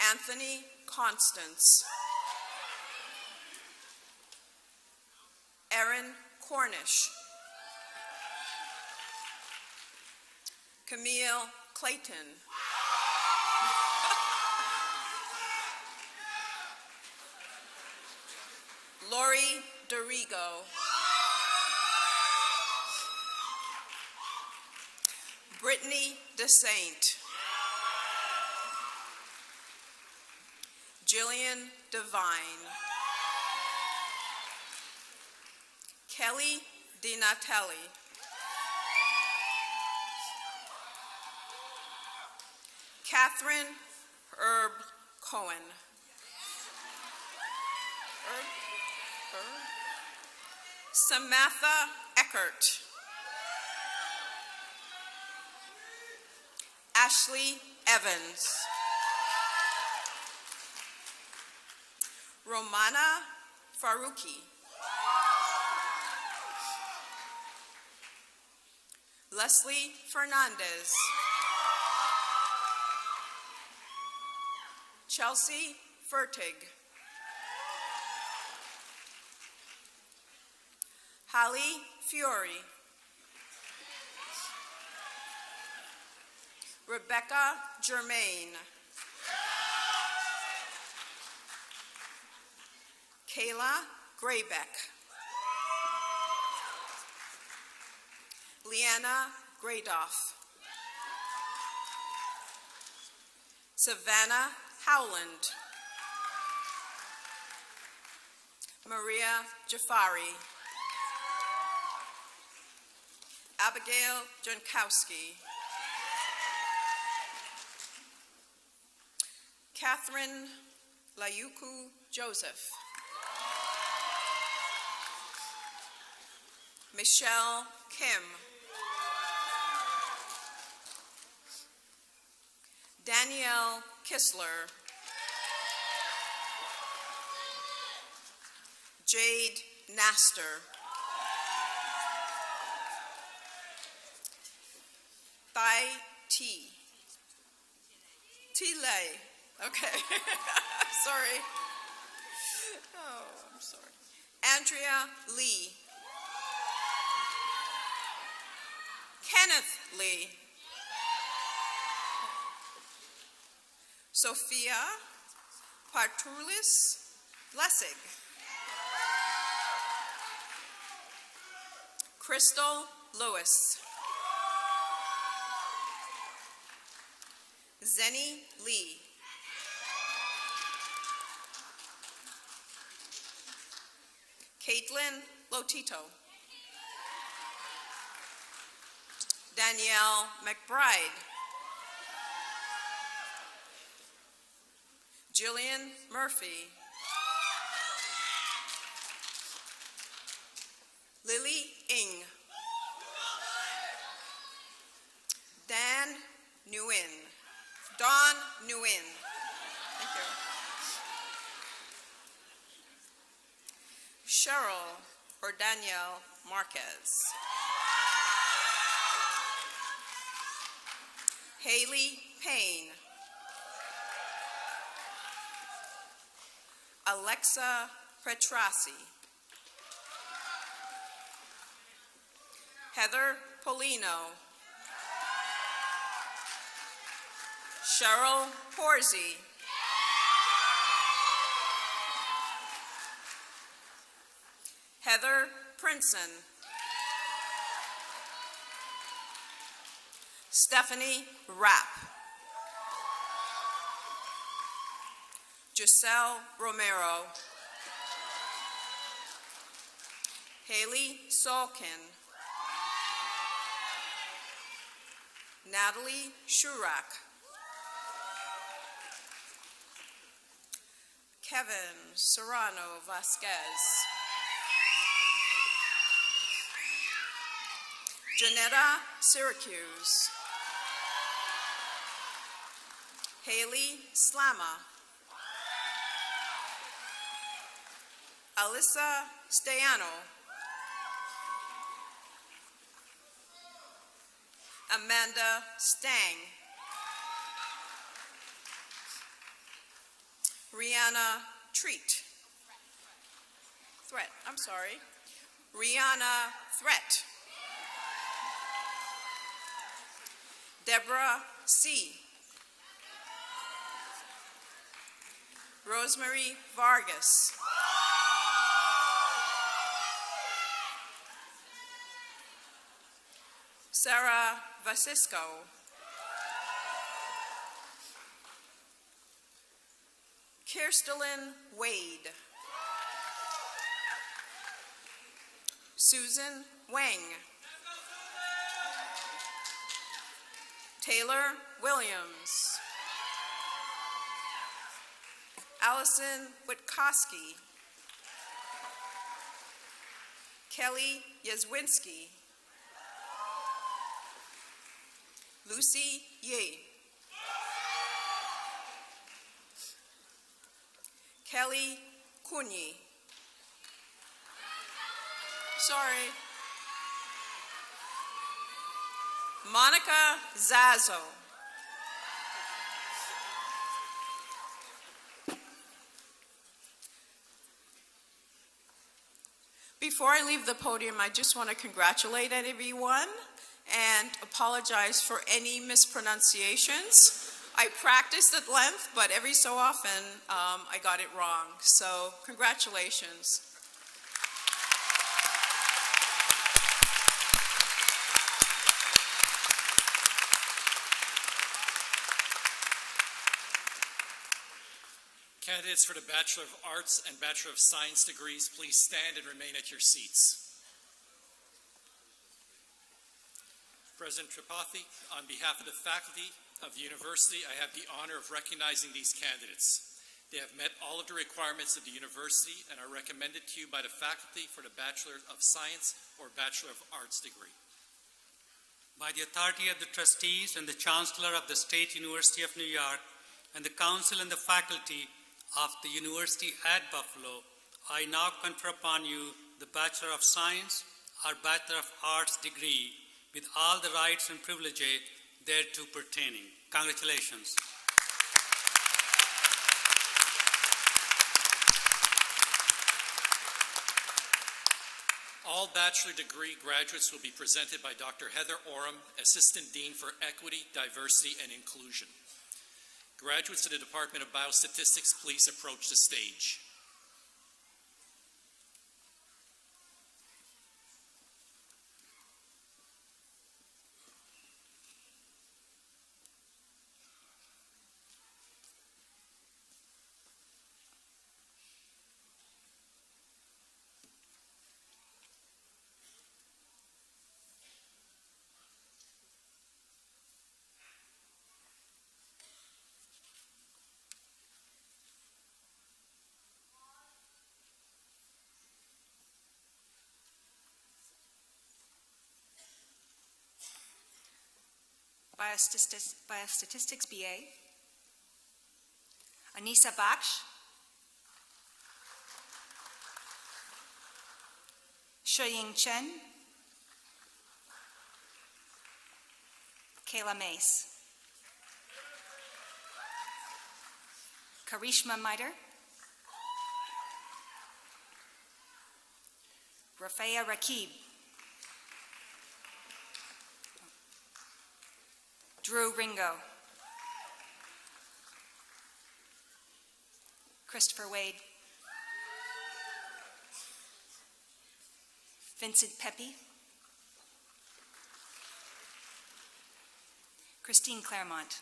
Anthony Constance. Erin Cornish. Camille Clayton. Lori Dorigo. Brittany DeSaint. Jillian Devine. Kelly DiNatelli. Catherine Herb Cohen. Samantha Eckert. Ashley Evans. Romana Faruqi. Leslie Fernandez. Chelsea Fertig. Holly Fiore. Rebecca Germain. Kayla Graybeck. Leanna Graydoff. Savannah Howland. Maria Jafari. Abigail Jankowski. Catherine Layuku Joseph. Michelle Kim. Danielle Kissler. Jade Naster. Thai T. T-Lay. Okay. Sorry. Oh, I'm sorry. Andrea Lee. Kenneth Lee. Sophia Partoulis Lessig. Crystal Lewis. Zenny Lee. Caitlin Lotito. Danielle McBride. Jillian Murphy. Lily Ng. Dan Nguyen. Dawn Nguyen. Thank you. Cheryl or Danielle Marquez. Haley Payne. Alexa Petrassi. Heather Polino. Cheryl Horsey. Heather Princeton. Stephanie Rapp. Giselle Romero. Haley Salkin. Natalie Shurak. Kevin Serrano Vasquez. Janetta Syracuse. Haley Slama. Alyssa Stayano. Amanda Stang. Rihanna Threat, I'm sorry. Rihanna Threat. Deborah C. Rosemary Vargas. Sarah Vasisco. Kirstelyn Wade. Susan Wang. Taylor Williams. Allison Witkowski. Kelly Yazwinski. Lucy Ye. Kelly Kunyi. Sorry. Monica Zazo. Before I leave the podium, I just want to congratulate everyone and apologize for any mispronunciations. I practiced at length, but every so often I got it wrong. So congratulations. Candidates for the Bachelor of Arts and Bachelor of Science degrees, please stand and remain at your seats. President Tripathi, on behalf of the faculty of the university, I have the honor of recognizing these candidates. They have met all of the requirements of the university and are recommended to you by the faculty for the Bachelor of Science or Bachelor of Arts degree. By the authority of the trustees and the Chancellor of the State University of New York and the council and the faculty of the University at Buffalo, I now confer upon you the Bachelor of Science or Bachelor of Arts degree with all the rights and privileges thereto pertaining. Congratulations. All bachelor degree graduates will be presented by Dr. Heather Oram, Assistant Dean for Equity, Diversity, and Inclusion. Graduates of the Department of Biostatistics, please approach the stage. Biostatistics BA, Anissa Baksh, Shuying Chen, Kayla Mace, Karishma Miter, Rafea Rakib, Drew Ringo, Christopher Wade, Vincent Pepe, Christine Claremont,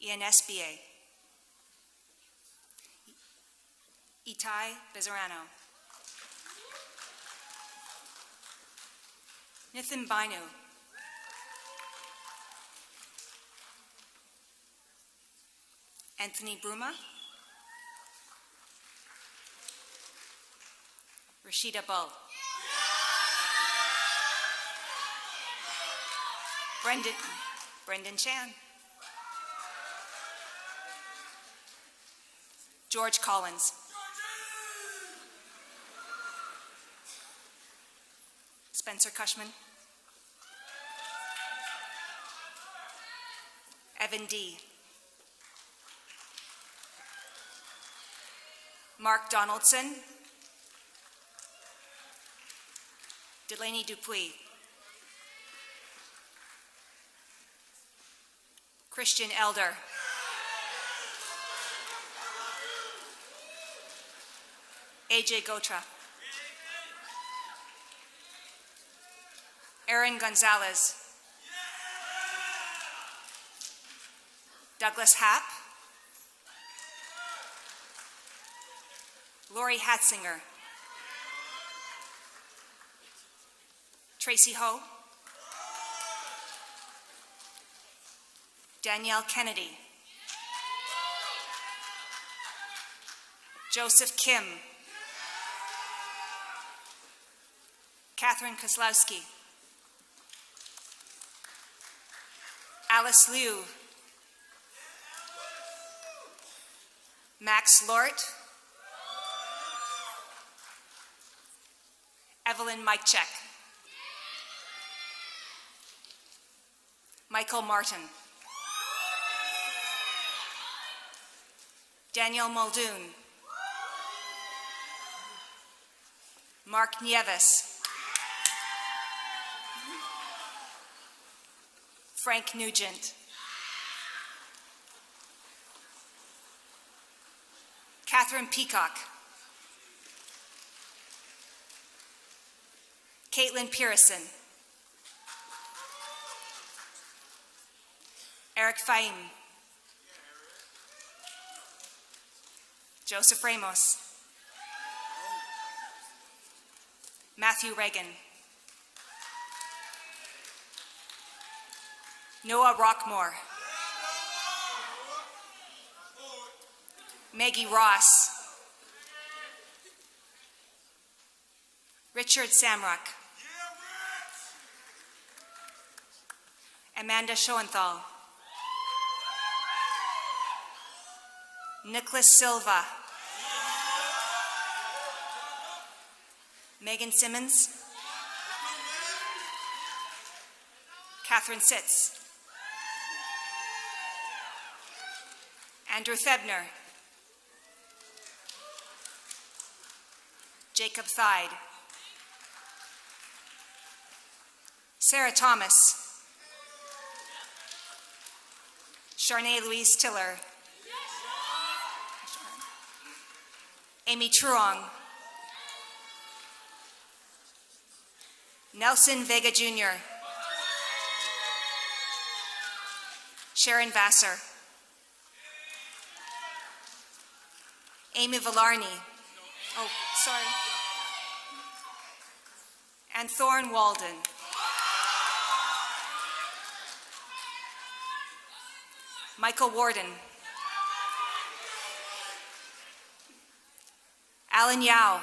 ENSBA. Itai Bezerano. Nithin Bainu. Anthony Bruma. Rashida Bull. Brendan Chan. George Collins. Spencer Cushman. Evan D. Mark Donaldson. Delaney Dupuis. Christian Elder. AJ Gotra. Aaron Gonzalez. Douglas Happ. Lori Hatzinger. Tracy Ho. Danielle Kennedy. Joseph Kim. Catherine Kozlowski. Alice Liu. Max Lort. Evelyn Mikechek. Michael Martin. Daniel Muldoon. Mark Nieves. Frank Nugent. Catherine Peacock. Caitlin Pearson. Eric Faim. Joseph Ramos. Matthew Reagan. Noah Rockmore. Maggie Ross. Richard Samrock. Amanda Schoenthal. Nicholas Silva. Megan Simmons. Catherine Sitz. Andrew Thebner. Jacob Thide. Sarah Thomas. Charnay Louise Tiller. Amy Truong. Nelson Vega Jr. Sharon Vassar. Amy Villarney. Oh, sorry. And Thorne Walden. Michael Warden. Alan Yao.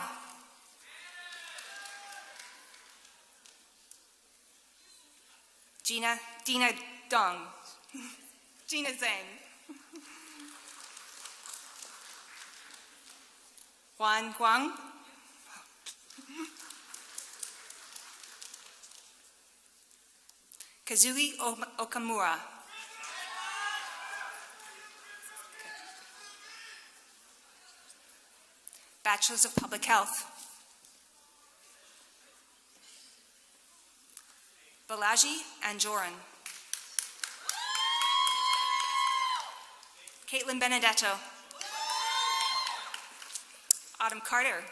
Dina Dong. Gina Zhang. Juan Guang. Kazui Okamura. Bachelors of Public Health. Balaji Anjoran. Caitlin Benedetto. Autumn Carter.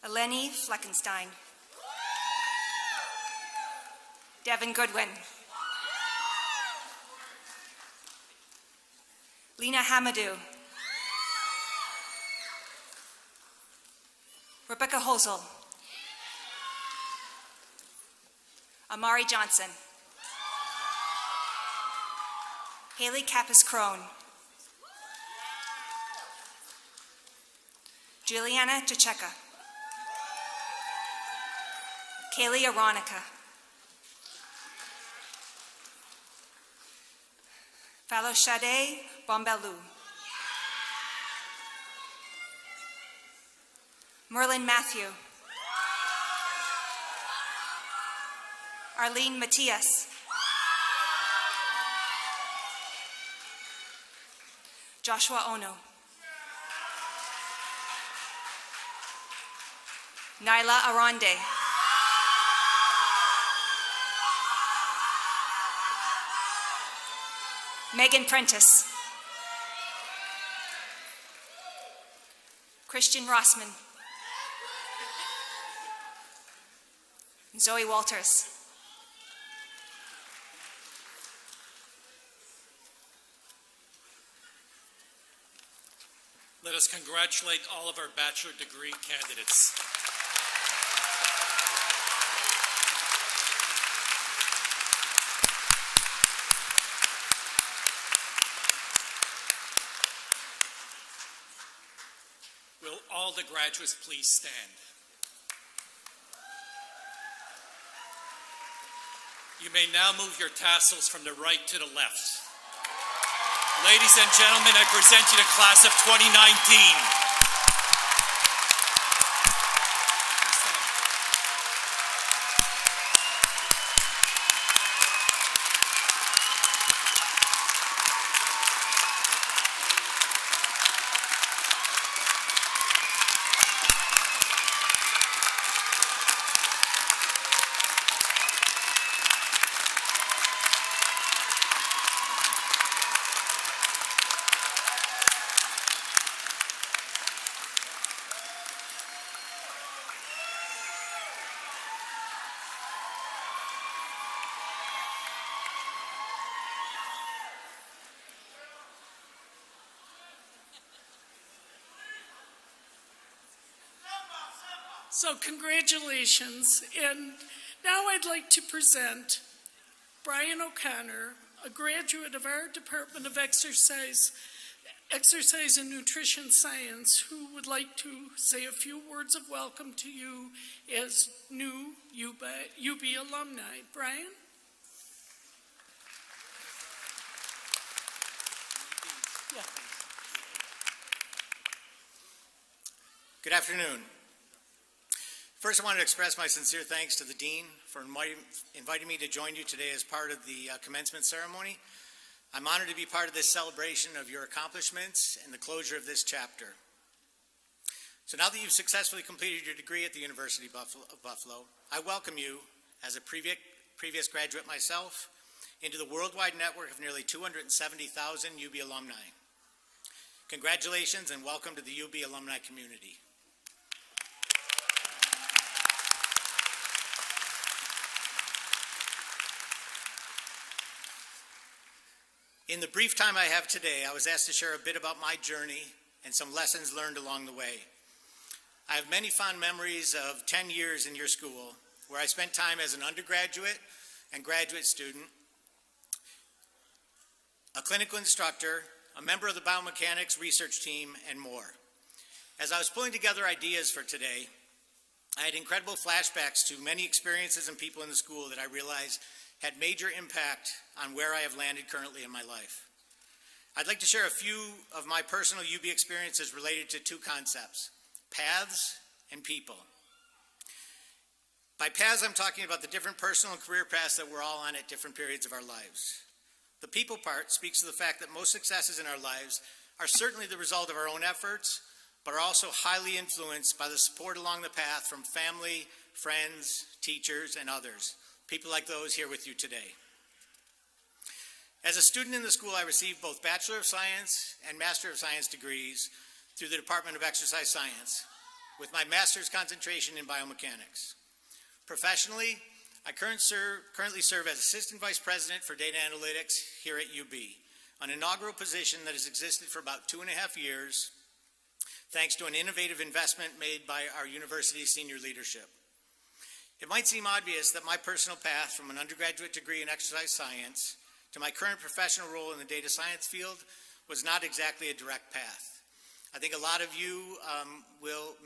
Eleni Fleckenstein. Devin Goodwin. Lena Hamadou. Rebecca Hosel. Amari Johnson. Haley Kappas-Crone. Juliana Jacheka. Kaylee Aronica. Faloshade Bombelou. Merlin Matthew. Arlene Matias. Joshua Ono. Nyla Arande. Megan Prentice. Christian Rossman. Zoe Walters. Let us congratulate all of our bachelor degree candidates. Will all the graduates please stand? You may now move your tassels from the right to the left. Ladies and gentlemen, I present you the class of 2019. So congratulations, and now I'd like to present Brian O'Connor, a graduate of our Department of Exercise and Nutrition Science, who would like to say a few words of welcome to you as new UB alumni. Brian? Yeah. Good afternoon. First, I want to express my sincere thanks to the Dean for inviting me to join you today as part of the commencement ceremony. I'm honored to be part of this celebration of your accomplishments and the closure of this chapter. So now that you've successfully completed your degree at the University of Buffalo, I welcome you, as a previous graduate myself, into the worldwide network of nearly 270,000 UB alumni. Congratulations and welcome to the UB alumni community. In the brief time I have today, I was asked to share a bit about my journey and some lessons learned along the way. I have many fond memories of 10 years in your school, where I spent time as an undergraduate and graduate student, a clinical instructor, a member of the biomechanics research team, and more. As I was pulling together ideas for today, I had incredible flashbacks to many experiences and people in the school that I realized had major impact on where I have landed currently in my life. I'd like to share a few of my personal UB experiences related to two concepts: paths and people. By paths, I'm talking about the different personal and career paths that we're all on at different periods of our lives. The people part speaks to the fact that most successes in our lives are certainly the result of our own efforts, but are also highly influenced by the support along the path from family, friends, teachers, and others. People like those here with you today. As a student in the school, I received both Bachelor of Science and Master of Science degrees through the Department of Exercise Science, with my master's concentration in biomechanics. Professionally, I currently serve as Assistant Vice President for Data Analytics here at UB, an inaugural position that has existed for about 2.5 years, thanks to an innovative investment made by our university's senior leadership. It might seem obvious that my personal path from an undergraduate degree in exercise science to my current professional role in the data science field was not exactly a direct path. I think a lot of you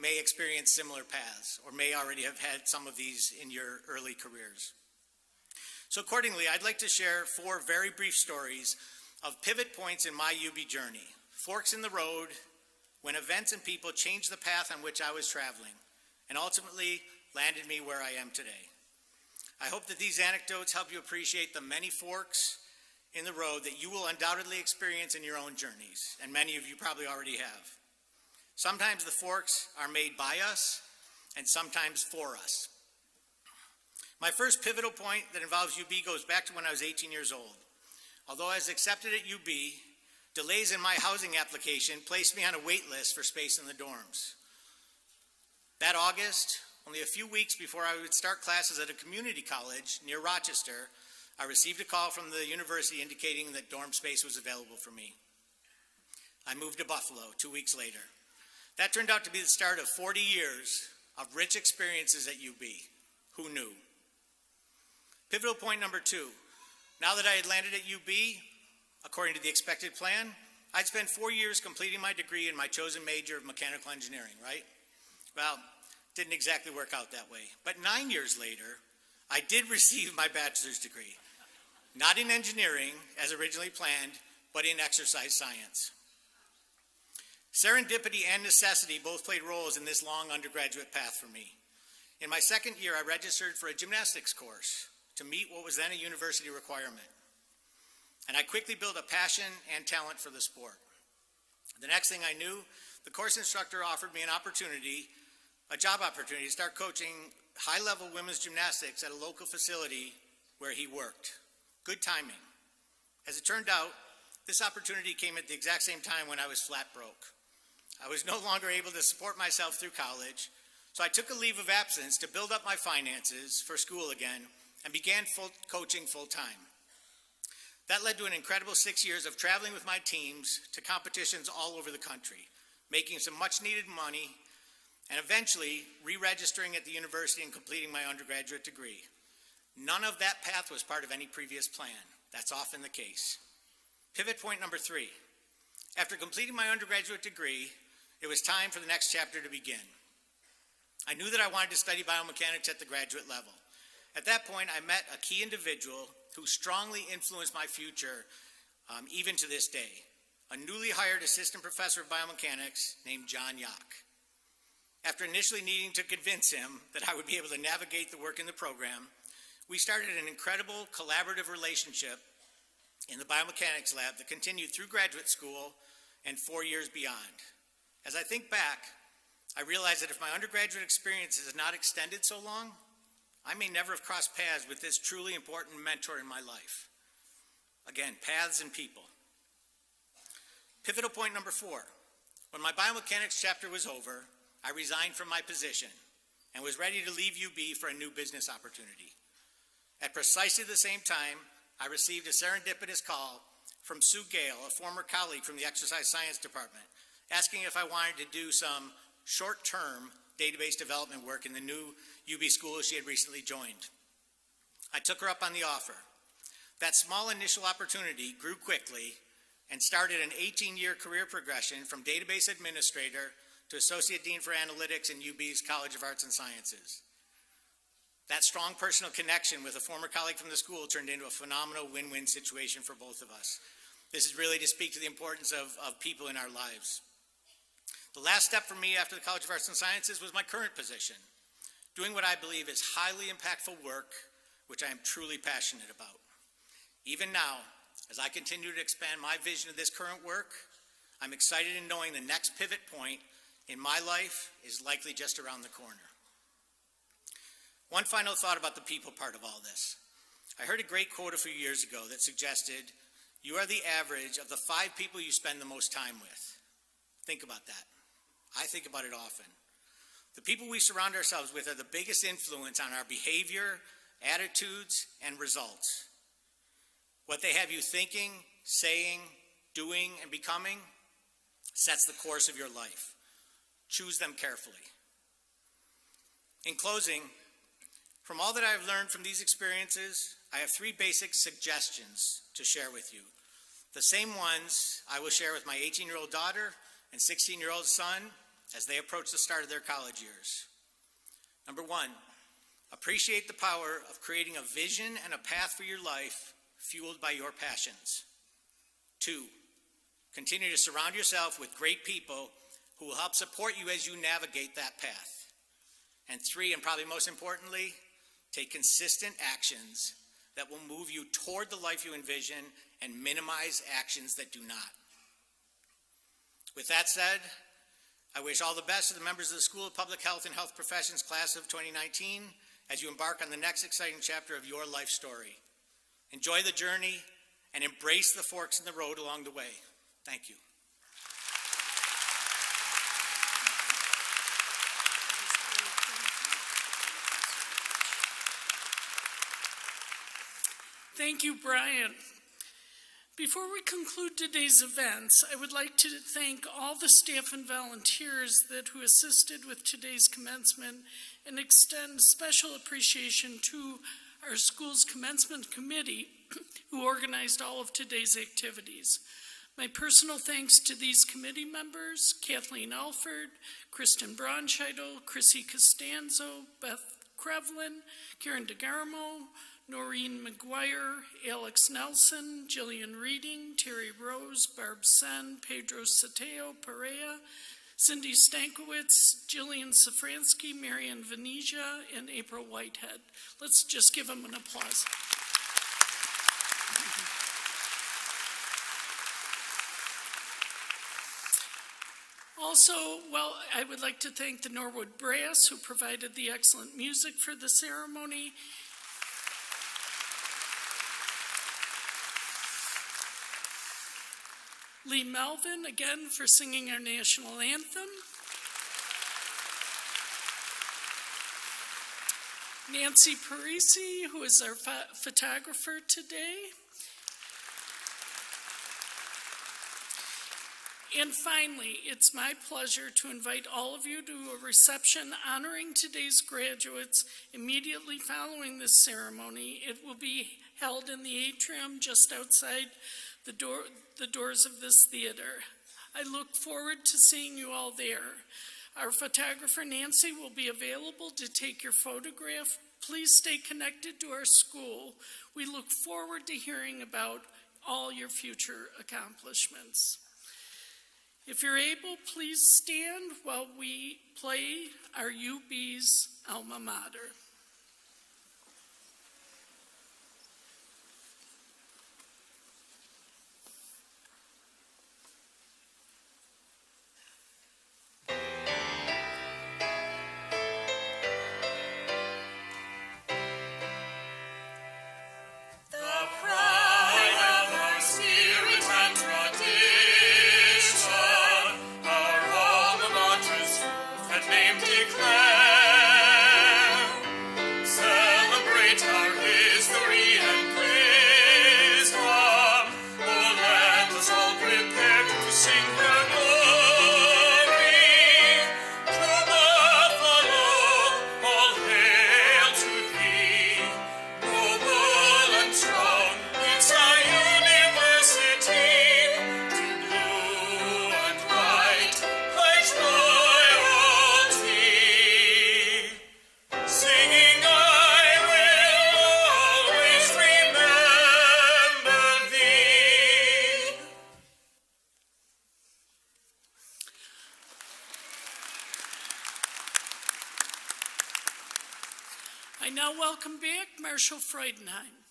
may experience similar paths or may already have had some of these in your early careers. So accordingly, I'd like to share 4 very brief stories of pivot points in my UB journey, forks in the road, when events and people changed the path on which I was traveling and ultimately landed me where I am today. I hope that these anecdotes help you appreciate the many forks in the road that you will undoubtedly experience in your own journeys, and many of you probably already have. Sometimes the forks are made by us, and sometimes for us. My first pivotal point that involves UB goes back to when I was 18 years old. Although I was accepted at UB, delays in my housing application placed me on a wait list for space in the dorms. That August, only a few weeks before I would start classes at a community college near Rochester, I received a call from the university indicating that dorm space was available for me. I moved to Buffalo 2 weeks later. That turned out to be the start of 40 years of rich experiences at UB. Who knew? Pivotal point number 2. Now that I had landed at UB, according to the expected plan, I'd spend 4 years completing my degree in my chosen major of mechanical engineering, right? Well, didn't exactly work out that way. But 9 years later, I did receive my bachelor's degree. Not in engineering, as originally planned, but in exercise science. Serendipity and necessity both played roles in this long undergraduate path for me. In my second year, I registered for a gymnastics course to meet what was then a university requirement. And I quickly built a passion and talent for the sport. The next thing I knew, the course instructor offered me a job opportunity to start coaching high-level women's gymnastics at a local facility where he worked. Good timing. As it turned out, this opportunity came at the exact same time when I was flat broke. I was no longer able to support myself through college, so I took a leave of absence to build up my finances for school again and began coaching full-time. That led to an incredible 6 years of traveling with my teams to competitions all over the country, making some much-needed money, and eventually re-registering at the university and completing my undergraduate degree. None of that path was part of any previous plan. That's often the case. Pivot point number 3. After completing my undergraduate degree, it was time for the next chapter to begin. I knew that I wanted to study biomechanics at the graduate level. At that point, I met a key individual who strongly influenced my future, even to this day, a newly hired assistant professor of biomechanics named John Yock. After initially needing to convince him that I would be able to navigate the work in the program, we started an incredible collaborative relationship in the biomechanics lab that continued through graduate school and 4 years beyond. As I think back, I realize that if my undergraduate experience has not extended so long, I may never have crossed paths with this truly important mentor in my life. Again, paths and people. Pivotal point number 4. When my biomechanics chapter was over, I resigned from my position and was ready to leave UB for a new business opportunity. At precisely the same time, I received a serendipitous call from Sue Gale, a former colleague from the exercise science department, asking if I wanted to do some short-term database development work in the new UB school she had recently joined. I took her up on the offer. That small initial opportunity grew quickly and started an 18-year career progression from database administrator to Associate Dean for Analytics in UB's College of Arts and Sciences. That strong personal connection with a former colleague from the school turned into a phenomenal win-win situation for both of us. This is really to speak to the importance of people in our lives. The last step for me after the College of Arts and Sciences was my current position, doing what I believe is highly impactful work, which I am truly passionate about. Even now, as I continue to expand my vision of this current work, I'm excited in knowing the next pivot point in my life is likely just around the corner. One final thought about the people part of all this. I heard a great quote a few years ago that suggested, "You are the average of the 5 people you spend the most time with." Think about that. I think about it often. The people we surround ourselves with are the biggest influence on our behavior, attitudes, and results. What they have you thinking, saying, doing, and becoming sets the course of your life. Choose them carefully. In closing, from all that I've learned from these experiences, I have 3 basic suggestions to share with you. The same ones I will share with my 18-year-old daughter and 16-year-old son as they approach the start of their college years. Number 1, appreciate the power of creating a vision and a path for your life fueled by your passions. 2, continue to surround yourself with great people who will help support you as you navigate that path. And 3, and probably most importantly, take consistent actions that will move you toward the life you envision and minimize actions that do not. With that said, I wish all the best to the members of the School of Public Health and Health Professions class of 2019 as you embark on the next exciting chapter of your life story. Enjoy the journey and embrace the forks in the road along the way. Thank you. Thank you, Brian. Before we conclude today's events, I would like to thank all the staff and volunteers who assisted with today's commencement and extend special appreciation to our school's commencement committee who organized all of today's activities. My personal thanks to these committee members, Kathleen Alford, Kristen Braunscheidel, Chrissy Costanzo, Beth Krevlin, Karen DeGarmo, Noreen McGuire, Alex Nelson, Jillian Reading, Terry Rose, Barb Sen, Pedro Sateo Perea, Cindy Stankiewicz, Jillian Safransky, Marian Venezia, and April Whitehead. Let's just give them an applause. Also, I would like to thank the Norwood Brass who provided the excellent music for the ceremony. Lee Melvin, again, for singing our national anthem. Nancy Parisi, who is our photographer today. And finally, it's my pleasure to invite all of you to a reception honoring today's graduates immediately following this ceremony. It will be held in the atrium just outside the doors of this theater. I look forward to seeing you all there. Our photographer, Nancy, will be available to take your photograph. Please stay connected to our school. We look forward to hearing about all your future accomplishments. If you're able, please stand while we play our UB's alma mater. I now welcome back Marshall Freudenheim.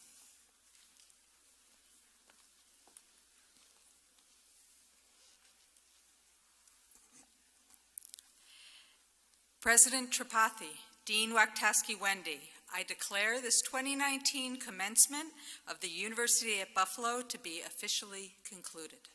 President Tripathi, Dean Wachtaski Wendy, I declare this 2019 commencement of the University at Buffalo to be officially concluded.